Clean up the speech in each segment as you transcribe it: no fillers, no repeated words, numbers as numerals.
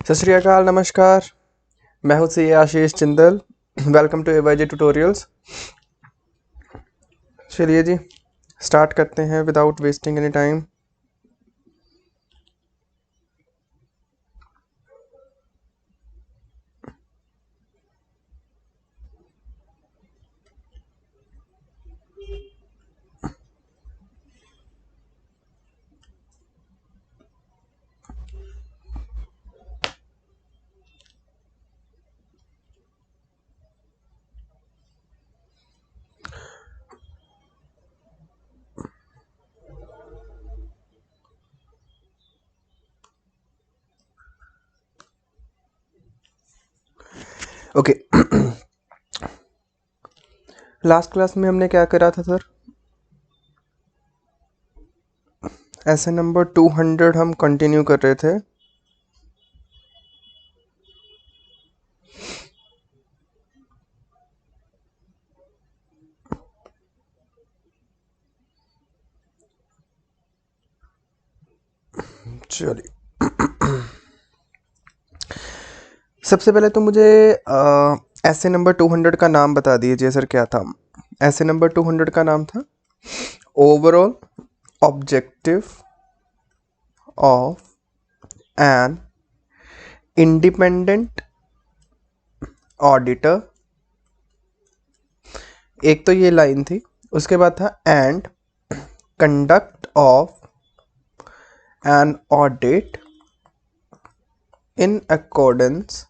सत श्री अकाल, नमस्कार। मैं हूं C Ashish Chindal. Welcome to AYJ tutorials. चलिए जी, स्टार्ट करते हैं without wasting any time. Okay, last class में हमने क्या करा था सर? ऐसे नंबर 200 हम कंटिन्यू कर रहे थे। चलिए, सबसे पहले तो मुझे ऐसे नंबर 200 का नाम बता दीजिए सर, क्या था? ऐसे नंबर 200 का नाम था overall objective of an independent auditor. एक तो ये लाइन थी, उसके बाद था and conduct of an audit in accordance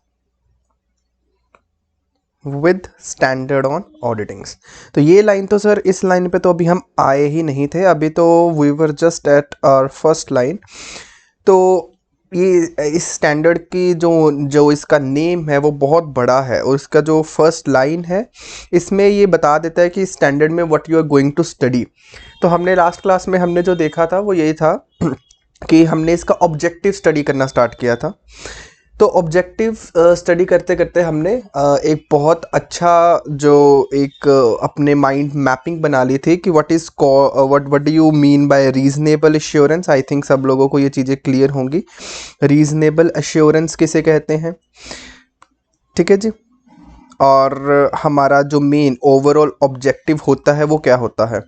with standard on auditings. तो ये लाइन तो सर, इस लाइन पे तो अभी हम आए ही नहीं थे, अभी तो we were just at our first line. तो ये इस स्टैंडर्ड की जो इसका नेम है वो बहुत बड़ा है, और इसका जो फर्स्ट लाइन है इसमें ये बता देता है कि स्टैंडर्ड में what you are going to study. तो हमने लास्ट क्लास में हमने जो देखा था वो यही था कि हमने इसका ऑब्जेक्टिव स्टडी करना स्टार्ट किया था। तो ऑब्जेक्टिव स्टडी करते करते हमने एक बहुत अच्छा जो एक अपने माइंड मैपिंग बना ली थी कि what do you mean bye reasonable assurance. I think सब लोगों को ये चीज़ें क्लियर होंगी। रीजनेबल एश्योरेंस किसे कहते हैं, ठीक है जी। और हमारा जो मेन ओवरऑल ऑब्जेक्टिव होता है वो क्या होता है।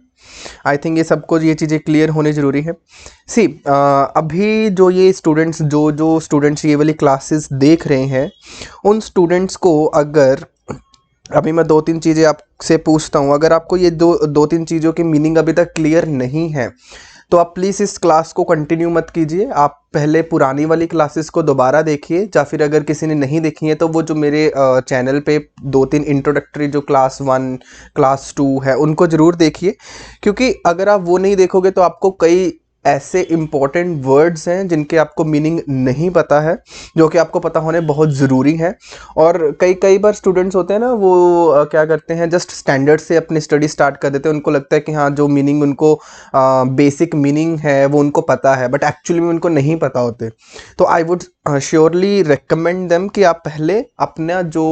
आई थिंक ये सबको ये चीज़ें क्लियर होनी ज़रूरी है। सी अभी जो ये स्टूडेंट्स जो स्टूडेंट्स ये वाली क्लासेस देख रहे हैं, उन स्टूडेंट्स को अगर अभी मैं 2-3 चीज़ें आपसे पूछता हूँ, अगर आपको ये दो तीन चीज़ों की मीनिंग अभी तक क्लियर नहीं है तो आप प्लीज़ इस क्लास को कंटिन्यू मत कीजिए। आप पहले पुरानी वाली क्लासेस को दोबारा देखिए, या फिर अगर किसी ने नहीं देखी है तो वो जो मेरे चैनल पे 2-3 इंट्रोडक्टरी जो क्लास 1 क्लास 2 है उनको ज़रूर देखिए, क्योंकि अगर आप वो नहीं देखोगे तो आपको कई ऐसे इम्पॉर्टेंट वर्ड्स हैं जिनके आपको मीनिंग नहीं पता है, जो कि आपको पता होने बहुत ज़रूरी है। और कई बार स्टूडेंट्स होते हैं ना, वो क्या करते हैं, जस्ट स्टैंडर्ड से अपनी स्टडी स्टार्ट कर देते हैं। उनको लगता है कि हाँ, जो मीनिंग उनको बेसिक मीनिंग है वो उनको पता है, बट एक्चुअली में उनको नहीं पता होते। तो I would surely recommend them कि आप पहले अपना जो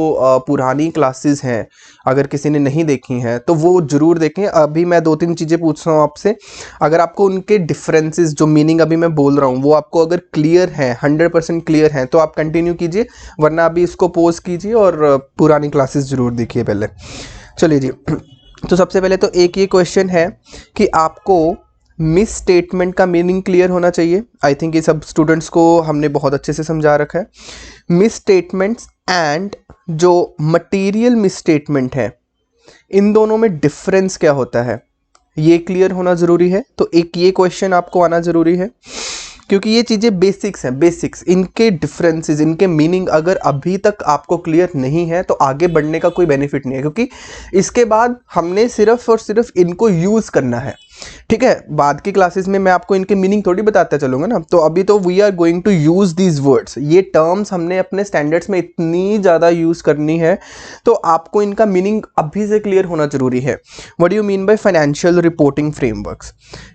पुरानी क्लासेस हैं, अगर किसी ने नहीं देखी हैं तो वो ज़रूर देखें। अभी मैं 2-3 चीज़ें पूछ रहा हूँ आपसे, अगर आपको उनके डिफरेंसेस जो मीनिंग अभी मैं बोल रहा हूँ वो आपको अगर क्लियर है, 100% क्लियर है, तो आप कंटिन्यू कीजिए, वरना अभी इसको पोज कीजिए और पुरानी क्लासेस ज़रूर देखिए पहले। चलिए जी, तो सबसे पहले तो एक ये क्वेश्चन है कि आपको मिस स्टेटमेंट का मीनिंग क्लियर होना चाहिए। आई थिंक ये सब स्टूडेंट्स को हमने बहुत अच्छे से समझा रखा है। मिस स्टेटमेंट्स एंड जो मटेरियल मिस स्टेटमेंट है, इन दोनों में डिफरेंस क्या होता है, ये क्लियर होना ज़रूरी है। तो एक ये क्वेश्चन आपको आना ज़रूरी है, क्योंकि ये चीज़ें बेसिक्स हैं। बेसिक्स, इनके डिफरेंसेस, इनके मीनिंग अगर अभी तक आपको क्लियर नहीं है तो आगे बढ़ने का कोई बेनिफिट नहीं है, क्योंकि इसके बाद हमने सिर्फ और सिर्फ इनको यूज़ करना है। ठीक है, बाद की क्लासेस में मैं आपको इनके मीनिंग थोड़ी बताता चलूँगा ना। तो अभी तो we are going to use these words. ये टर्म्स हमने अपने स्टैंडर्ड्स में इतनी ज़्यादा यूज़ करनी है, तो आपको इनका मीनिंग अभी से क्लियर होना ज़रूरी है। What do you mean by financial reporting frameworks?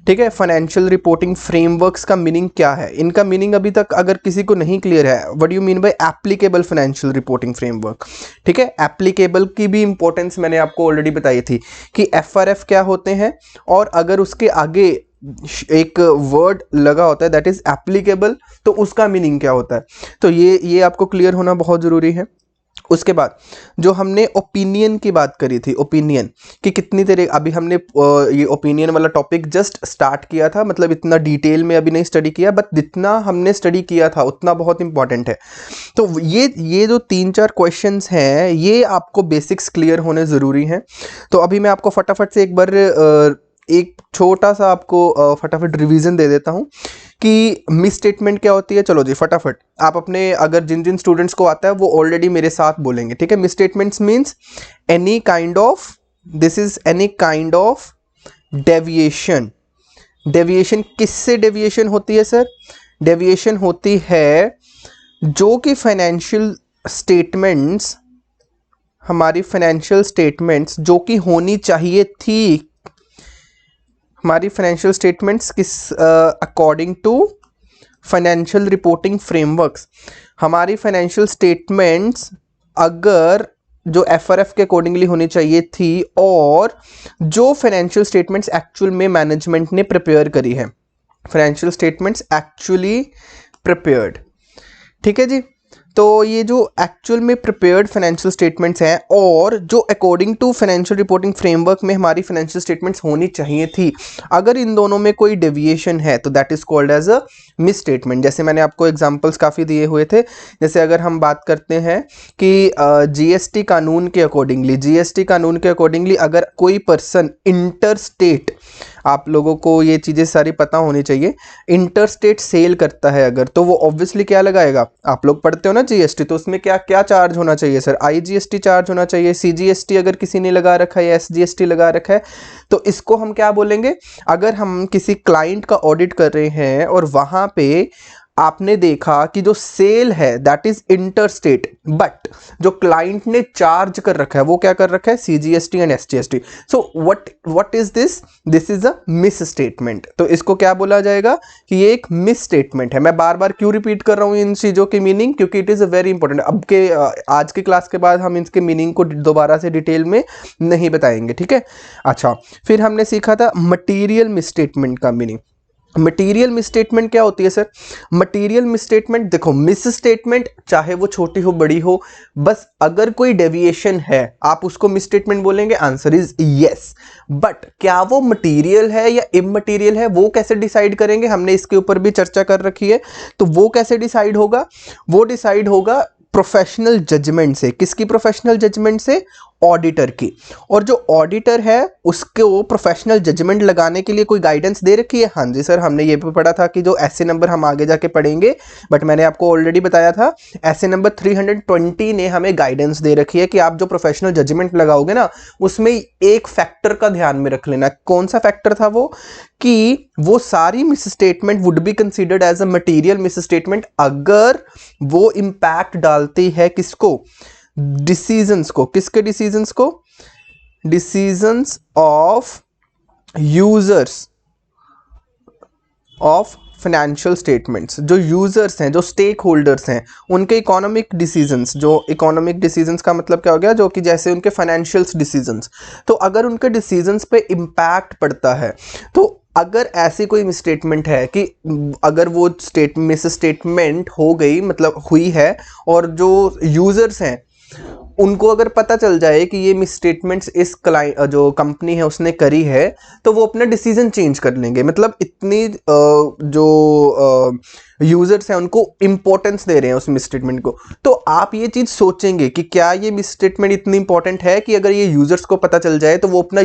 ठीक है, फाइनेंशियल रिपोर्टिंग फ्रेमवर्क्स का मीनिंग क्या है, इनका मीनिंग अभी तक अगर किसी को नहीं क्लियर है। What do you mean bye applicable financial reporting framework? ठीक है, एप्लीकेबल की भी इंपॉर्टेंस मैंने आपको ऑलरेडी बताई थी कि एफआरएफ क्या होते हैं, और अगर उसके आगे एक वर्ड लगा होता है दैट इज एप्लीकेबल, तो उसका मीनिंग क्या होता है, तो ये आपको क्लियर होना बहुत ज़रूरी है। उसके बाद जो हमने ओपिनियन की बात करी थी, ओपिनियन कि कितनी तरह, अभी हमने ये ओपिनियन वाला टॉपिक जस्ट स्टार्ट किया था, मतलब इतना डिटेल में अभी नहीं स्टडी किया, बट जितना हमने स्टडी किया था उतना बहुत इंपॉर्टेंट है। तो ये जो 3-4 क्वेश्चंस हैं ये आपको बेसिक्स क्लियर होने ज़रूरी हैं। तो अभी मैं आपको फटाफट से एक बार एक छोटा सा आपको फटाफट रिवीजन दे देता हूँ कि मिस स्टेटमेंट क्या होती है। चलो जी फटाफट आप अपने, अगर जिन जिन स्टूडेंट्स को आता है वो ऑलरेडी मेरे साथ बोलेंगे, ठीक है। Misstatements means any kind of, this is any kind of deviation. Deviation किससे डेविएशन होती है सर? डेविएशन होती है जो कि फाइनेंशियल स्टेटमेंट्स, हमारी फाइनेंशियल स्टेटमेंट्स जो कि होनी चाहिए थी, हमारी फाइनेंशियल स्टेटमेंट्स किस according to financial reporting frameworks, हमारी फाइनेंशियल स्टेटमेंट्स अगर जो एफआरएफ के अकॉर्डिंगली होनी चाहिए थी, और जो फाइनेंशियल स्टेटमेंट्स एक्चुअल में मैनेजमेंट ने प्रिपेयर करी है, फाइनेंशियल स्टेटमेंट्स एक्चुअली प्रिपेयर्ड, ठीक है जी। तो ये जो एक्चुअल में प्रिपेयर्ड फाइनेंशियल स्टेटमेंट्स हैं और जो according to financial reporting framework में हमारी फाइनेंशियल स्टेटमेंट्स होनी चाहिए थी, अगर इन दोनों में कोई डेविएशन है तो that is called as a misstatement. जैसे मैंने आपको एग्जांपल्स काफ़ी दिए हुए थे, जैसे अगर हम बात करते हैं कि जीएसटी कानून के अकॉर्डिंगली, जीएसटी कानून के अकॉर्डिंगली अगर कोई पर्सन इंटर स्टेट, आप लोगों को ये चीज़ें सारी पता होनी चाहिए, इंटर स्टेट सेल करता है अगर, तो वो ऑब्वियसली क्या लगाएगा, आप लोग पढ़ते हो ना जीएसटी, तो उसमें क्या क्या चार्ज होना चाहिए सर? आईजीएसटी चार्ज होना चाहिए। सीजीएसटी अगर किसी ने लगा रखा है या एसजीएसटी लगा रखा है, तो इसको हम क्या बोलेंगे? अगर हम किसी क्लाइंट का ऑडिट कर रहे हैं और वहां पे आपने देखा कि जो सेल है that is inter state, but जो क्लाइंट ने चार्ज कर रखा है वो क्या कर रखा है? CGST and SGST. So what is this? This is a miss statement. तो इसको क्या बोला जाएगा कि ये एक मिस स्टेटमेंट है। मैं बार बार क्यों रिपीट कर रहा हूं इन चीजों की मीनिंग? क्योंकि it is a very important. अब के आज के क्लास के बाद हम इसके मीनिंग को दोबारा से डिटेल में नहीं बताएंगे, ठीक है। अच्छा, फिर हमने सीखा था मटीरियल मिस स्टेटमेंट का मीनिंग। मटीरियल मिसस्टेटमेंट क्या होती है सर? मटीरियल मिसस्टेटमेंट, देखो मिस स्टेटमेंट चाहे वो छोटी हो बड़ी हो, बस अगर कोई डेविएशन है आप उसको मिसस्टेटमेंट बोलेंगे। Answer is yes. बट क्या वो मटीरियल है या इममटीरियल है वो कैसे डिसाइड करेंगे? हमने इसके ऊपर भी चर्चा कर रखी है। तो वो कैसे डिसाइड होगा? वो डिसाइड होगा प्रोफेशनल जजमेंट से। किसकी प्रोफेशनल जजमेंट से? ऑडिटर की। और जो ऑडिटर है उसको प्रोफेशनल जजमेंट लगाने के लिए कोई गाइडेंस दे रखी है? हाँ जी सर, हमने ये भी पढ़ा था कि जो एसए नंबर हम आगे जाके पढ़ेंगे, बट मैंने आपको ऑलरेडी बताया था एसए नंबर 320 ने हमें गाइडेंस दे रखी है कि आप जो प्रोफेशनल जजमेंट लगाओगे ना, उसमें एक फैक्टर का ध्यान में रख लेना। कौन सा फैक्टर था वो? कि वो सारी misstatement would be considered as a material misstatement अगर वो इंपैक्ट डालती है किसको? डिसीजंस को। किसके डिसीजंस को? Decisions of users of financial statements. जो यूजर्स हैं, जो स्टेक होल्डर्स हैं, उनके इकोनॉमिक डिसीजंस। जो इकोनॉमिक डिसीजंस का मतलब क्या हो गया? जो कि जैसे उनके फाइनेंशियल्स डिसीजंस। तो अगर उनके डिसीजंस पे इम्पैक्ट पड़ता है, तो अगर ऐसी कोई मिसस्टेटमेंट है कि अगर वो मिस स्टेटमेंट हो गई, मतलब हुई है, और जो यूजर्स हैं उनको अगर पता चल जाए कि ये मिस स्टेटमेंट्स इस क्लाइंट, जो कंपनी है उसने करी है, तो वो अपना डिसीजन चेंज कर लेंगे। मतलब इतनी जो यूजर्स हैं उनको इंपॉर्टेंस दे रहे हैं उस मिस स्टेटमेंट को। तो आप ये चीज सोचेंगे कि क्या ये मिस स्टेटमेंट इतनी इंपॉर्टेंट है कि अगर ये यूजर्स को पता चल जाए तो वो अपना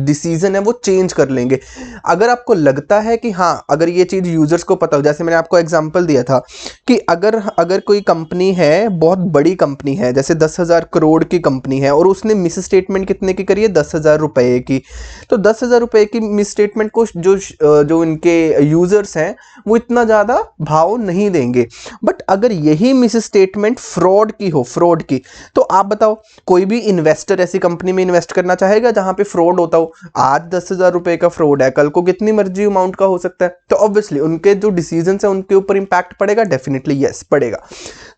डिसीजन है वो चेंज कर लेंगे। अगर आपको लगता है कि हाँ, अगर ये चीज यूजर्स को पता हो, जैसे मैंने आपको एग्जांपल दिया था कि अगर कोई कंपनी है, बहुत बड़ी कंपनी है, जैसे 10,000 करोड़ की कंपनी है, और उसने मिस स्टेटमेंट कितने की करी है? 10,000 रुपए की। तो 10,000 रुपए की मिस स्टेटमेंट को जो इनके यूजर्स हैं वो इतना ज्यादा भाव नहीं देंगे। बट अगर यही मिस स्टेटमेंट फ्रॉड की हो, फ्रॉड की, तो आप बताओ कोई भी इन्वेस्टर ऐसी कंपनी में इन्वेस्ट करना चाहेगा जहां पे फ्रॉड होता हो? आज 10,000 रुपए का फ्रॉड है, कल को कितनी मर्जी अमाउंट का हो सकता है। तो ऑब्वियसली उनके जो डिसीजंस है उनके ऊपर इंपैक्ट पड़ेगा। डेफिनेटली यस पड़ेगा।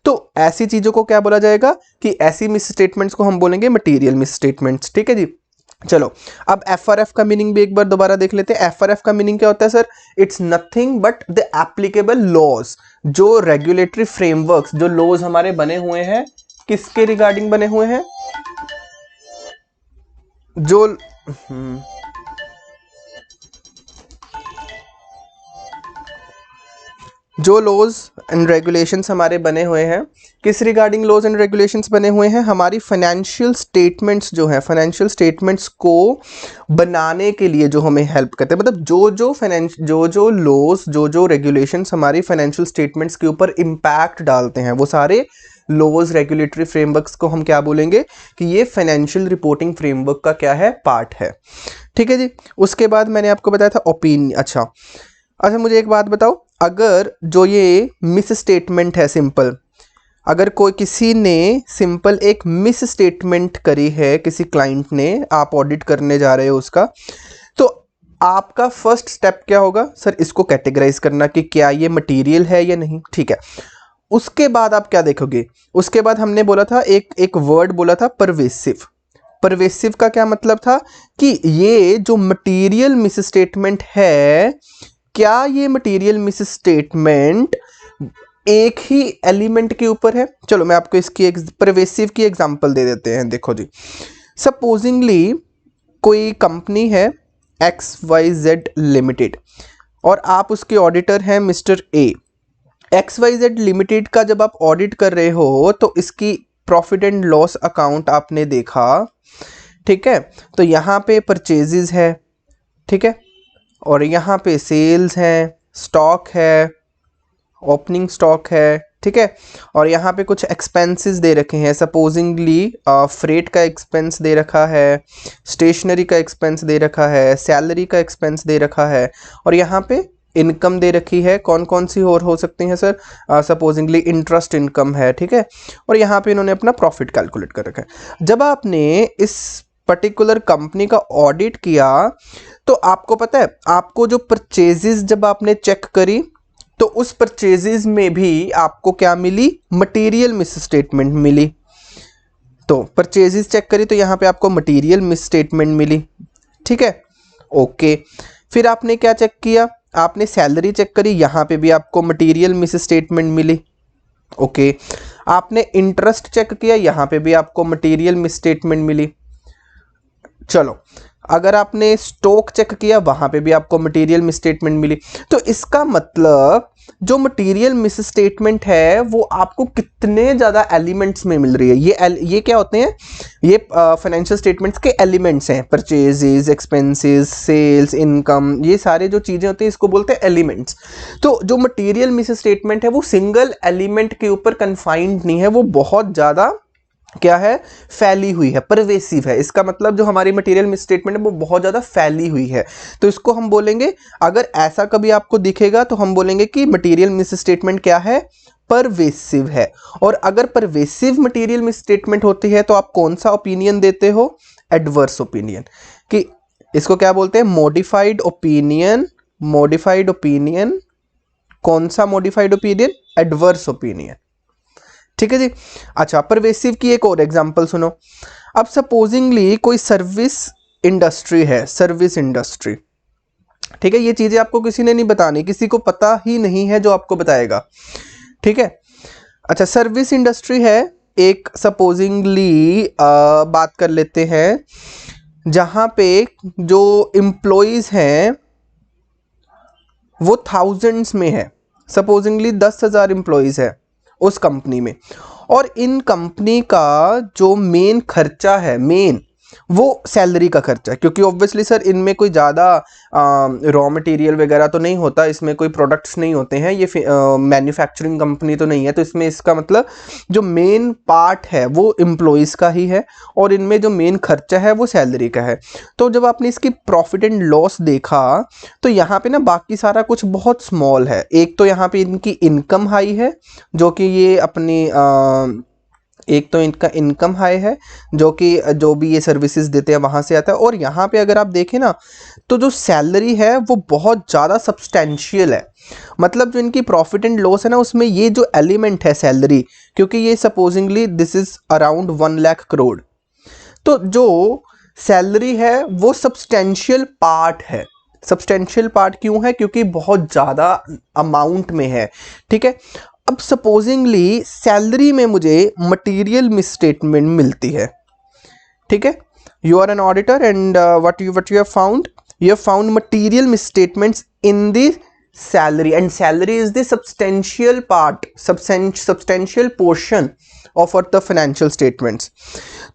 तो ऐसी चीजों को क्या बोला जाएगा कि ऐसी मिस स्टेटमेंट्स को हम बोलेंगे मटीरियल मिस स्टेटमेंट्स, ठीक है जी। चलो, अब एफआरएफ का मीनिंग भी एक बार दोबारा देख लेते हैं। एफआरएफ का मीनिंग क्या होता है sir? It's nothing but the applicable laws, जो रेगुलेटरी फ्रेमवर्क्स, जो लॉज हमारे बने हुए हैं, किसके रिगार्डिंग बने हुए हैं? जो जो लॉज एंड रेगुलेशंस हमारे बने हुए हैं, किस रिगार्डिंग लॉज एंड रेगुलेशंस बने हुए हैं? हमारी फाइनेंशियल स्टेटमेंट्स जो हैं, फाइनेंशियल स्टेटमेंट्स को बनाने के लिए जो हमें हेल्प करते हैं। मतलब जो लॉज, जो रेगुलेशंस हमारी फाइनेंशियल स्टेटमेंट्स के ऊपर इम्पैक्ट डालते हैं, वो सारे लॉज, रेगुलेटरी फ्रेमवर्क्स को हम क्या बोलेंगे कि ये फाइनेंशियल रिपोर्टिंग फ्रेमवर्क का क्या है? पार्ट है। ठीक है जी। उसके बाद मैंने आपको बताया था ओपिनियन। अच्छा, मुझे एक बात बताओ, अगर जो ये मिस स्टेटमेंट है सिंपल, अगर कोई किसी ने सिंपल एक मिस स्टेटमेंट करी है, किसी क्लाइंट ने, आप ऑडिट करने जा रहे हो उसका, तो आपका फर्स्ट स्टेप क्या होगा सर? इसको कैटेगराइज करना कि क्या ये मटेरियल है या नहीं। ठीक है। उसके बाद आप क्या देखोगे? उसके बाद हमने बोला था, एक वर्ड बोला था, परवेसिव। परवेसिव का क्या मतलब था कि ये जो मटेरियल मिस स्टेटमेंट है, क्या ये मटेरियल मिस स्टेटमेंट एक ही एलिमेंट के ऊपर है? चलो मैं आपको इसकी एक परवेसिव की एग्जांपल दे देते हैं। देखो जी, सपोजिंगली कोई कंपनी है XYZ लिमिटेड, और आप उसके ऑडिटर हैं मिस्टर ए। XYZ लिमिटेड का जब आप ऑडिट कर रहे हो तो इसकी प्रॉफिट एंड लॉस अकाउंट आपने देखा। ठीक है। तो यहाँ पे परचेजेस है, ठीक है, और यहाँ पे सेल्स हैं, स्टॉक है, ओपनिंग स्टॉक है, ठीक है, और यहाँ पे कुछ एक्सपेंसेस दे रखे हैं। सपोजिंगली फ्रेट का एक्सपेंस दे रखा है, स्टेशनरी का एक्सपेंस दे रखा है, सैलरी का एक्सपेंस दे रखा है, और यहाँ पे इनकम दे रखी है। कौन कौन सी और हो सकती हैं सर? सपोजिंगली इंटरेस्ट इनकम है, ठीक है, और यहाँ पे इन्होंने अपना प्रॉफिट कैलकुलेट कर रखा है। जब आपने इस पर्टिकुलर कंपनी का ऑडिट किया तो आपको पता है, आपको जो परचेजेस जब आपने चेक करी तो उस परचेजेस में भी आपको क्या मिली? मटेरियल मिस स्टेटमेंट मिली। तो परचेजेस चेक करी तो यहाँ पे आपको मटेरियल मिस स्टेटमेंट मिली। ठीक है, ओके। फिर आपने क्या चेक किया? आपने सैलरी चेक करी, यहाँ पे भी आपको मटेरियल मिस स्टेटमेंट मिली। ओके। आपने इंटरेस्ट चेक किया, यहाँ पे भी आपको मटेरियल मिस स्टेटमेंट मिली। चलो, अगर आपने स्टॉक चेक किया, वहां पे भी आपको मटेरियल मिस स्टेटमेंट मिली। तो इसका मतलब जो मटेरियल मिस स्टेटमेंट है वो आपको कितने ज्यादा एलिमेंट्स में मिल रही है। ये क्या होते हैं? ये फाइनेंशियल स्टेटमेंट्स के एलिमेंट्स हैं। परचेजेस, एक्सपेंसेस, सेल्स, इनकम, ये सारे जो चीजें होती हैं इसको बोलते हैं एलिमेंट्स। तो जो मटेरियल मिस स्टेटमेंट है वो सिंगल एलिमेंट के ऊपर कन्फाइंड नहीं है, वो बहुत ज्यादा क्या है? फैली हुई है, परवेसिव है। इसका मतलब जो हमारी मटेरियल मिस स्टेटमेंट है वो बहुत ज़्यादा फैली हुई है। तो इसको हम बोलेंगे, अगर ऐसा कभी आपको दिखेगा तो हम बोलेंगे कि मटेरियल मिस स्टेटमेंट क्या है? परवेसिव है। और अगर परवेसिव मटेरियल मिस स्टेटमेंट होती है तो आप कौन सा ओपिनियन देते हो? Adverse opinion. कि इसको क्या बोलते हैं? Modified opinion. Modified opinion. कौन सा मॉडिफाइड ओपिनियन? Adverse opinion. ठीक है जी। अच्छा, परवेसिव की एक और एग्जांपल सुनो। अब सपोजिंगली कोई सर्विस इंडस्ट्री है, सर्विस इंडस्ट्री, ठीक है, ये चीजें आपको किसी ने नहीं बतानी, किसी को पता ही नहीं है जो आपको बताएगा। ठीक है। अच्छा, सर्विस इंडस्ट्री है एक, सपोजिंगली बात कर लेते हैं, जहां पे जो एम्प्लॉइज हैं वो थाउजेंड्स में है। सपोजिंगली 10,000 एम्प्लॉइज है उस कंपनी में, और इन कंपनी का जो मेन खर्चा है, मेन वो सैलरी का खर्चा है। क्योंकि ऑब्वियसली सर इनमें कोई ज़्यादा रॉ मटेरियल वगैरह तो नहीं होता, इसमें कोई प्रोडक्ट्स नहीं होते हैं, ये मैन्युफैक्चरिंग कंपनी तो नहीं है। तो इसमें इसका मतलब जो मेन पार्ट है वो एम्प्लॉइज़ का ही है, और इनमें जो मेन खर्चा है वो सैलरी का है। तो जब आपने इसकी प्रॉफिट एंड लॉस देखा तो यहाँ पे ना बाकी सारा कुछ बहुत स्मॉल है। एक तो यहाँ पे इनकी इनकम हाई है, जो कि ये अपनी एक तो इनका इनकम हाई है जो कि जो भी ये सर्विसेज देते हैं वहाँ से आता है। और यहाँ पे अगर आप देखें ना तो जो सैलरी है वो बहुत ज़्यादा सब्सटेंशियल है। मतलब जो इनकी प्रॉफिट एंड लॉस है ना उसमें ये जो एलिमेंट है सैलरी, क्योंकि ये supposedly this is around 1 lakh crore. तो जो सैलरी है वो सब्सटेंशियल पार्ट है। सब्सटेंशियल पार्ट क्यों है? क्योंकि बहुत ज़्यादा अमाउंट में है, ठीक है। अब सपोजिंगली सैलरी में मुझे मटेरियल मिसस्टेटमेंट मिलती है, ठीक है। You are an auditor and what you have found, you have found material misstatements in the salary, and salary is the substantial part, substantial portion of the financial statements.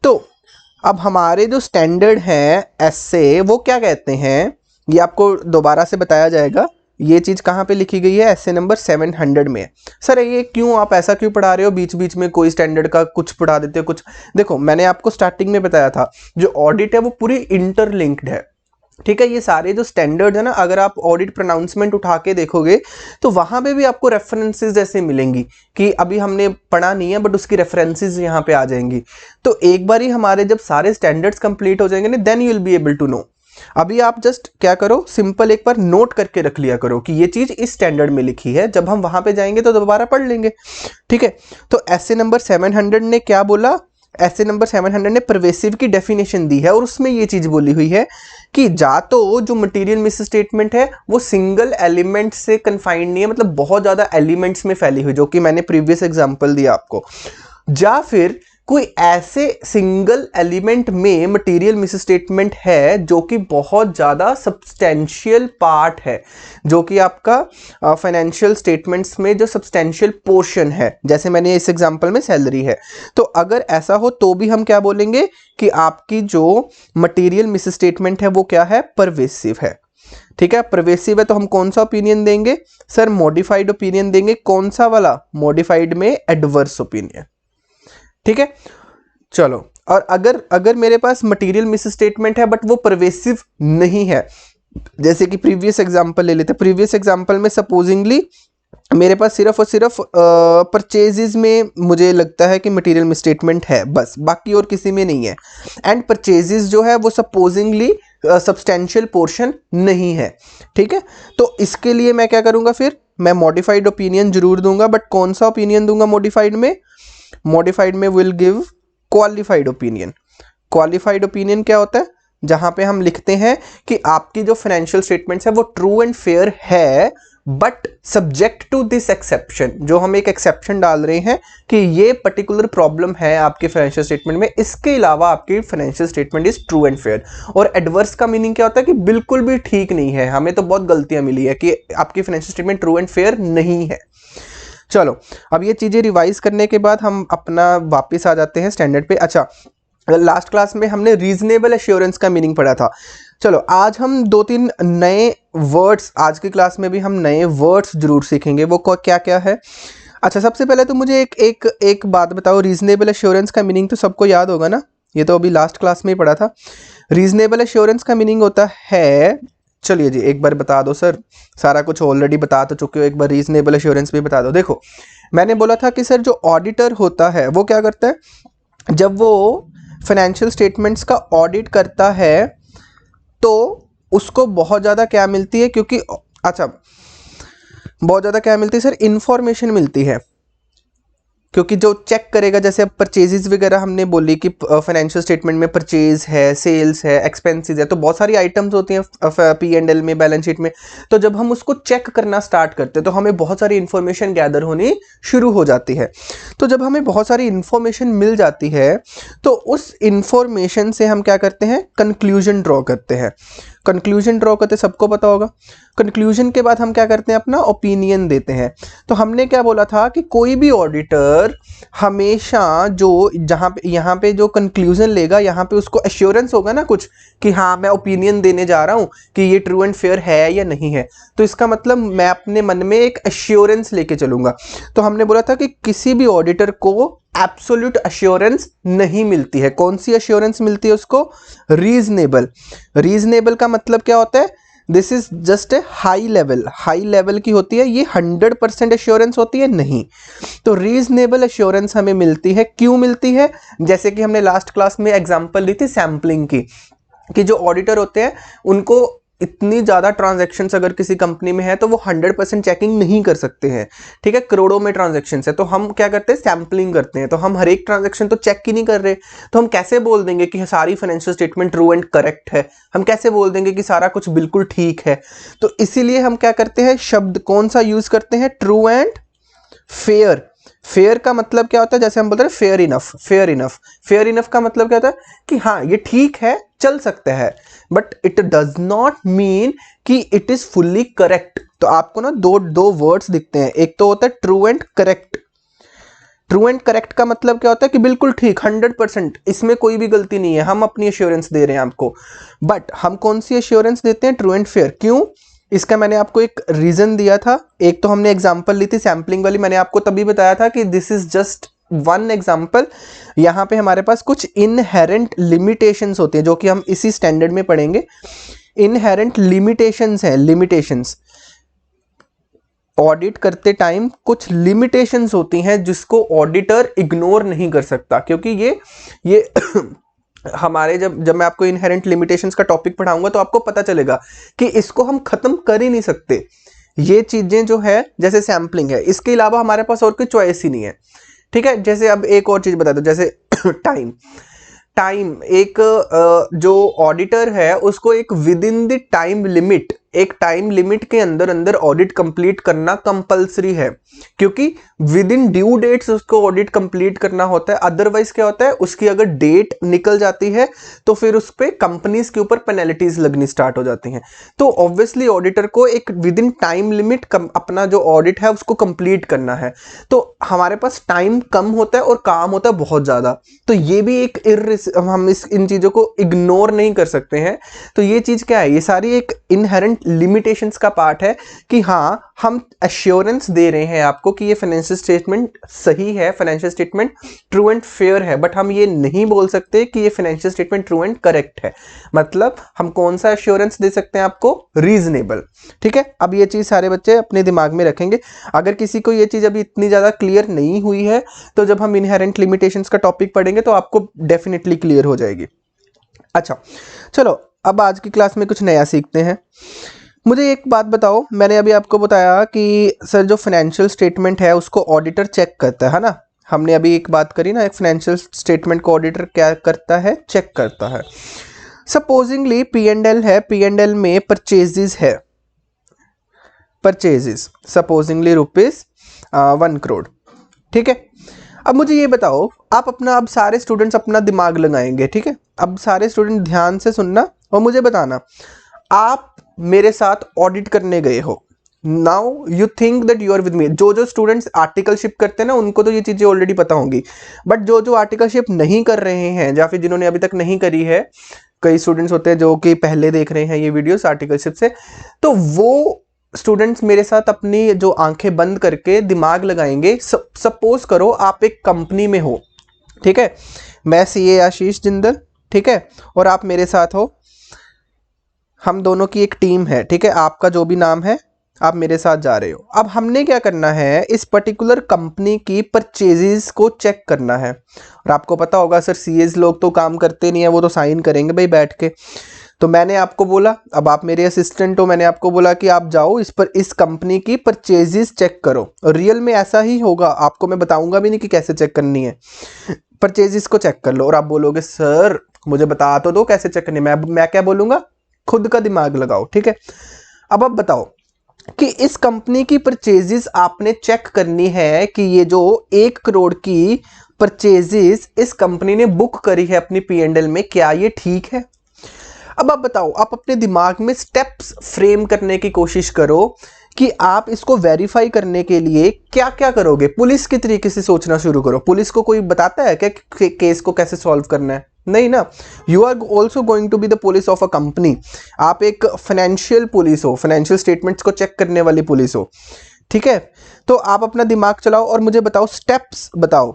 तो अब हमारे जो standard हैं ऐसे वो क्या कहते हैं, ये आपको दोबारा से बताया जाएगा। ये चीज़ कहाँ पे लिखी गई है? ऐसे नंबर 700 में। सर ये क्यों, आप ऐसा क्यों पढ़ा रहे हो, बीच बीच में कोई स्टैंडर्ड का कुछ पढ़ा देते हो कुछ? देखो मैंने आपको स्टार्टिंग में बताया था जो ऑडिट है वो पूरी इंटरलिंक्ड है, ठीक है। ये सारे जो स्टैंडर्ड है ना, अगर आप ऑडिट प्रोनाउंसमेंट उठा के देखोगे तो वहां पे भी आपको रेफरेंसेस जैसे मिलेंगी कि अभी हमने पढ़ा नहीं है बट उसकी रेफरेंसेस यहाँ पे आ जाएंगी। तो एक बार ही हमारे जब सारे स्टैंडर्ड्स कंप्लीट हो जाएंगे ना, then you will be able to know. अभी आप जस्ट क्या करो, सिंपल एक बार नोट करके रख लिया करो कि ये चीज इस स्टैंडर्ड में लिखी है, जब हम वहां पे जाएंगे तो दोबारा पढ़ लेंगे, ठीक है। तो ऐसे नंबर 700 ने क्या बोला? ऐसे नंबर 700 ने परवेसिव की डेफिनेशन दी है और उसमें ये चीज बोली हुई है कि जा तो जो मटेरियल मिस स्टेटमेंट है वो सिंगल एलिमेंट से कन्फाइंड नहीं है, मतलब बहुत ज्यादा एलिमेंट्स में फैली हुई, जो कि मैंने प्रीवियस एग्जांपल दिया आपको, या फिर कोई ऐसे सिंगल एलिमेंट में मटेरियल मिस स्टेटमेंट है जो कि बहुत ज़्यादा सब्सटेंशियल पार्ट है, जो कि आपका फाइनेंशियल स्टेटमेंट्स में जो सब्सटेंशियल पोर्शन है, जैसे मैंने इस एग्जांपल में सैलरी है। तो अगर ऐसा हो तो भी हम क्या बोलेंगे कि आपकी जो मटेरियल मिस स्टेटमेंट है वो क्या है? परवेसिव है, ठीक है। परवेसिव है तो हम कौन सा ओपिनियन देंगे? सर मॉडिफाइड ओपिनियन देंगे। कौन सा वाला? मॉडिफाइड में एडवर्स ओपिनियन, ठीक है। चलो, और अगर मेरे पास मटेरियल मिस स्टेटमेंट है बट वो परवेसिव नहीं है, जैसे कि प्रीवियस एग्जांपल ले लेते हैं। प्रीवियस एग्जांपल में सपोजिंगली मेरे पास सिर्फ और सिर्फ परचेजेस में मुझे लगता है कि मटेरियल मिस स्टेटमेंट है, बस, बाकी और किसी में नहीं है। एंड परचेजेस जो है वो सपोजिंगली सब्सटेंशियल पोर्शन नहीं है, ठीक है। तो इसके लिए मैं क्या करूंगा फिर? मैं मॉडिफाइड ओपिनियन जरूर दूंगा, बट कौन सा ओपिनियन दूंगा मॉडिफाइड में? मॉडिफाइड में will give qualified opinion. Qualified opinion क्या होता है? जहां पे हम लिखते हैं कि आपकी जो फाइनेंशियल स्टेटमेंट्स है वो ट्रू एंड फेयर है, but subject to this exception, जो हम एक एक्सेप्शन डाल रहे हैं कि ये पर्टिकुलर प्रॉब्लम है आपके फाइनेंशियल स्टेटमेंट में, इसके अलावा आपकी financial statement is true and fair. और एडवर्स का मीनिंग क्या होता है? कि बिल्कुल भी ठीक नहीं है, हमें तो बहुत गलतियां मिली है, कि आपकी financial statement true and fair नहीं है। चलो, अब ये चीज़ें रिवाइज करने के बाद हम अपना वापस आ जाते हैं स्टैंडर्ड पे। अच्छा, लास्ट क्लास में हमने रीजनेबल एश्योरेंस का मीनिंग पढ़ा था। चलो, आज हम 2-3 नए वर्ड्स, आज की क्लास में भी हम नए वर्ड्स जरूर सीखेंगे। वो क्या क्या है? अच्छा, सबसे पहले तो मुझे एक बात बताओ, रीजनेबल एश्योरेंस का मीनिंग तो सबको याद होगा ना, ये तो अभी लास्ट क्लास में ही पढ़ा था। रीजनेबल एश्योरेंस का मीनिंग होता है, चलिए जी एक बार बता दो सर, सारा कुछ ऑलरेडी बता तो चुके हो, एक बार रीजनेबल एश्योरेंस भी बता दो। देखो, मैंने बोला था कि सर जो ऑडिटर होता है वो क्या करता है? जब वो फाइनेंशियल स्टेटमेंट्स का ऑडिट करता है तो उसको बहुत ज़्यादा क्या मिलती है? क्योंकि अच्छा, बहुत ज़्यादा क्या मिलती है सर? इंफॉर्मेशन मिलती है, क्योंकि जो चेक करेगा, जैसे अब परचेजेस वगैरह हमने बोली कि फाइनेंशियल स्टेटमेंट में परचेज है, सेल्स है, एक्सपेंसेस है, तो बहुत सारी आइटम्स होती हैं P&L में, बैलेंस शीट में। तो जब हम उसको चेक करना स्टार्ट करते हैं तो हमें बहुत सारी इन्फॉर्मेशन गैदर होनी शुरू हो जाती है। तो जब हमें बहुत सारी इन्फॉर्मेशन मिल जाती है तो उस इन्फॉर्मेशन से हम क्या करते हैं? कंक्लूजन ड्रॉ करते हैं। कंक्लूजन ड्रॉ करते सबको पता होगा। कंक्लूजन के बाद हम क्या करते हैं? अपना ओपिनियन देते हैं। तो हमने क्या बोला था कि कोई भी ऑडिटर हमेशा जो जहाँ पे यहाँ पे जो कंक्लूजन लेगा, यहाँ पे उसको एश्योरेंस होगा ना कुछ, कि हाँ मैं ओपिनियन देने जा रहा हूँ कि ये ट्रू एंड फेयर है या नहीं है। तो इसका मतलब मैं अपने मन में एक एश्योरेंस लेके चलूंगा। तो हमने बोला था कि किसी भी ऑडिटर को एब्सोल्यूट एश्योरेंस नहीं मिलती है। कौन सी एश्योरेंस मिलती है उसको? रीजनेबल। रीजनेबल का मतलब क्या होता है? This is just a high level, high level की होती है, ये 100% एश्योरेंस होती है नहीं। तो रीजनेबल एश्योरेंस हमें मिलती है। क्यों मिलती है? जैसे कि हमने लास्ट क्लास में एग्जांपल ली थी सैम्पलिंग की, कि जो ऑडिटर होते हैं उनको इतनी ज़्यादा ट्रांजैक्शंस अगर किसी कंपनी में है तो वो 100% चेकिंग नहीं कर सकते हैं, ठीक है। करोड़ों में ट्रांजैक्शंस है तो हम क्या करते हैं, सैम्पलिंग करते हैं, तो हम हर एक ट्रांजैक्शन तो चेक ही नहीं कर रहे। तो हम कैसे बोल देंगे कि सारी financial statement true and correct है, हम कैसे बोल देंगे कि सारा कुछ बिल्कुल ठीक है। तो इसीलिए हम क्या करते हैं, शब्द कौन सा यूज करते हैं, ट्रू एंड फेयर। फेयर का मतलब क्या होता है, जैसे हम बोलते हैं fair enough, fair enough. Fair enough का मतलब क्या होता है कि हाँ ये ठीक है, चल सकता है, but it does not mean कि इट इज फुल्ली करेक्ट। तो आपको ना दो वर्ड्स दिखते हैं, एक तो होता है true and correct. True and correct का मतलब क्या होता है कि बिल्कुल ठीक, 100%, इसमें कोई भी गलती नहीं है, हम अपनी एश्योरेंस दे रहे हैं आपको। बट हम कौन सी एश्योरेंस देते हैं, ट्रू एंड फेयर। क्यों, इसका मैंने आपको एक रीजन दिया था। एक तो हमने एग्जांपल ली थी सैम्पलिंग वाली, मैंने आपको तभी बताया था कि this is just one example. यहाँ पे हमारे पास कुछ इनहेरेंट लिमिटेशंस होती हैं जो कि हम इसी स्टैंडर्ड में पढ़ेंगे। इनहेरेंट लिमिटेशंस हैं, लिमिटेशंस ऑडिट करते टाइम कुछ लिमिटेशंस होती हैं जिसको ऑडिटर इग्नोर नहीं कर सकता, क्योंकि ये हमारे जब मैं आपको इनहेरेंट लिमिटेशंस का टॉपिक पढ़ाऊंगा तो आपको पता चलेगा कि इसको हम खत्म कर ही नहीं सकते। ये चीजें जो है जैसे सैम्पलिंग है, इसके अलावा हमारे पास और कोई चॉइस ही नहीं है, ठीक है। जैसे अब एक और चीज बता दो, जैसे टाइम। टाइम एक जो ऑडिटर है उसको एक with in the time limit, एक टाइम लिमिट के अंदर अंदर ऑडिट कंप्लीट करना कंपलसरी है, क्योंकि विद इन ड्यू डेट्स उसको ऑडिट कंप्लीट करना होता है। अदरवाइज क्या होता है, उसकी अगर डेट निकल जाती है तो फिर उस पर कंपनीज के ऊपर पेनल्टीज लगनी स्टार्ट हो जाती हैं। तो ऑब्वियसली ऑडिटर को एक विद इन टाइम लिमिट अपना जो ऑडिट है उसको कंप्लीट करना है। तो हमारे पास टाइम कम होता है और काम होता है बहुत ज्यादा। तो ये भी एक हम इन चीजों को इग्नोर नहीं कर सकते हैं। तो ये चीज क्या है, ये सारी एक इनहेरेंट लिमिटेशंस का पार्ट है कि हाँ हम एश्योरेंस दे रहे हैं आपको कि ये फाइनेंशियल स्टेटमेंट सही है, financial statement true and fair है, बट हम ये नहीं बोल सकते कि ये financial statement true and correct है। मतलब हम कौन सा एश्योरेंस दे सकते हैं आपको, रीजनेबल, ठीक है। अब ये चीज सारे बच्चे अपने दिमाग में रखेंगे। अगर किसी को ये चीज अभी इतनी ज्यादा क्लियर नहीं हुई है तो जब हम इनहेरेंट लिमिटेशंस का टॉपिक पढ़ेंगे तो आपको डेफिनेटली क्लियर हो जाएगी। अच्छा चलो, अब आज की क्लास में कुछ नया सीखते हैं। मुझे एक बात बताओ, मैंने अभी आपको बताया कि सर जो फाइनेंशियल स्टेटमेंट है उसको ऑडिटर चेक करता है ना। हमने अभी एक बात करी ना, एक फाइनेंशियल स्टेटमेंट को ऑडिटर क्या करता है, चेक करता है। सपोजिंगली P&L है, P&L में परचेजेस है, परचेजेस सपोजिंगली ₹1 करोड़, ठीक है। अब मुझे ये बताओ, आप अपना, अब सारे स्टूडेंट्स अपना दिमाग लगाएंगे, ठीक है। अब सारे स्टूडेंट ध्यान से सुनना और मुझे बताना, आप मेरे साथ ऑडिट करने गए हो, now you think that you are with me. जो स्टूडेंट्स आर्टिकलशिप करते हैं ना उनको तो ये चीजें ऑलरेडी पता होंगी, बट जो आर्टिकलशिप नहीं कर रहे हैं या फिर जिन्होंने अभी तक नहीं करी है, कई स्टूडेंट्स होते हैं जो कि पहले देख रहे हैं ये वीडियोस आर्टिकलशिप से, तो वो स्टूडेंट्स मेरे साथ अपनी जो आंखें बंद करके दिमाग लगाएंगे। सपोज करो आप एक कंपनी में हो, ठीक है, मैं CA आशीष जिंदल, ठीक है, और आप मेरे साथ हो, हम दोनों की एक टीम है, ठीक है, आपका जो भी नाम है आप मेरे साथ जा रहे हो। अब हमने क्या करना है, इस पर्टिकुलर कंपनी की परचेजेस को चेक करना है। और आपको पता होगा सर CAs लोग तो काम करते नहीं है, वो तो साइन करेंगे भाई बैठ के। तो मैंने आपको बोला, अब आप मेरे असिस्टेंट हो, मैंने आपको बोला कि आप जाओ इस कंपनी की परचेजेस चेक करो। और रियल में ऐसा ही होगा, आपको मैं बताऊंगा भी नहीं कि कैसे चेक करनी है, परचेजेस को चेक कर लो। और आप बोलोगे सर मुझे बता तो दो कैसे चेक करनी है। मैं क्या बोलूंगा, खुद का दिमाग लगाओ, ठीक है। अब आप बताओ कि इस कंपनी की परचेजेस आपने चेक करनी है कि ये जो 1 करोड़ की परचेजेस इस कंपनी ने बुक करी है अपनी P&L में, क्या ये ठीक है। अब आप बताओ, आप अपने दिमाग में स्टेप्स फ्रेम करने की कोशिश करो कि आप इसको वेरीफाई करने के लिए क्या क्या करोगे। पुलिस के तरीके से सोचना शुरू करो। पुलिस को कोई बताता है क्या केस को कैसे सॉल्व करना है, नहीं ना। You are also going to be the police of a company. आप एक फाइनेंशियल पुलिस हो, फाइनेंशियल स्टेटमेंट्स को चेक करने वाली पुलिस हो, ठीक है। तो आप अपना दिमाग चलाओ और मुझे बताओ, स्टेप्स बताओ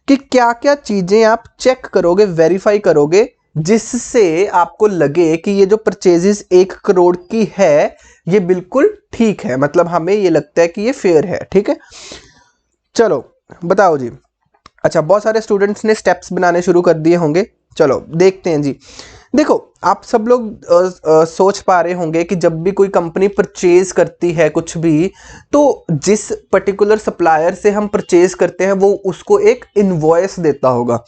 कि क्या क्या चीजें आप चेक करोगे, वेरीफाई करोगे, जिससे आपको लगे कि ये जो परचेजेस 1 करोड़ की है ये बिल्कुल ठीक है, मतलब हमें ये लगता है कि ये फेयर है, ठीक है। चलो बताओ जी। अच्छा, बहुत सारे स्टूडेंट्स ने स्टेप्स बनाने शुरू कर दिए होंगे, चलो देखते हैं जी। देखो आप सब लोग सोच पा रहे होंगे कि जब भी कोई कंपनी परचेज करती है कुछ भी, तो जिस पर्टिकुलर सप्लायर से हम परचेज करते हैं वो उसको एक इनवॉइस देता होगा।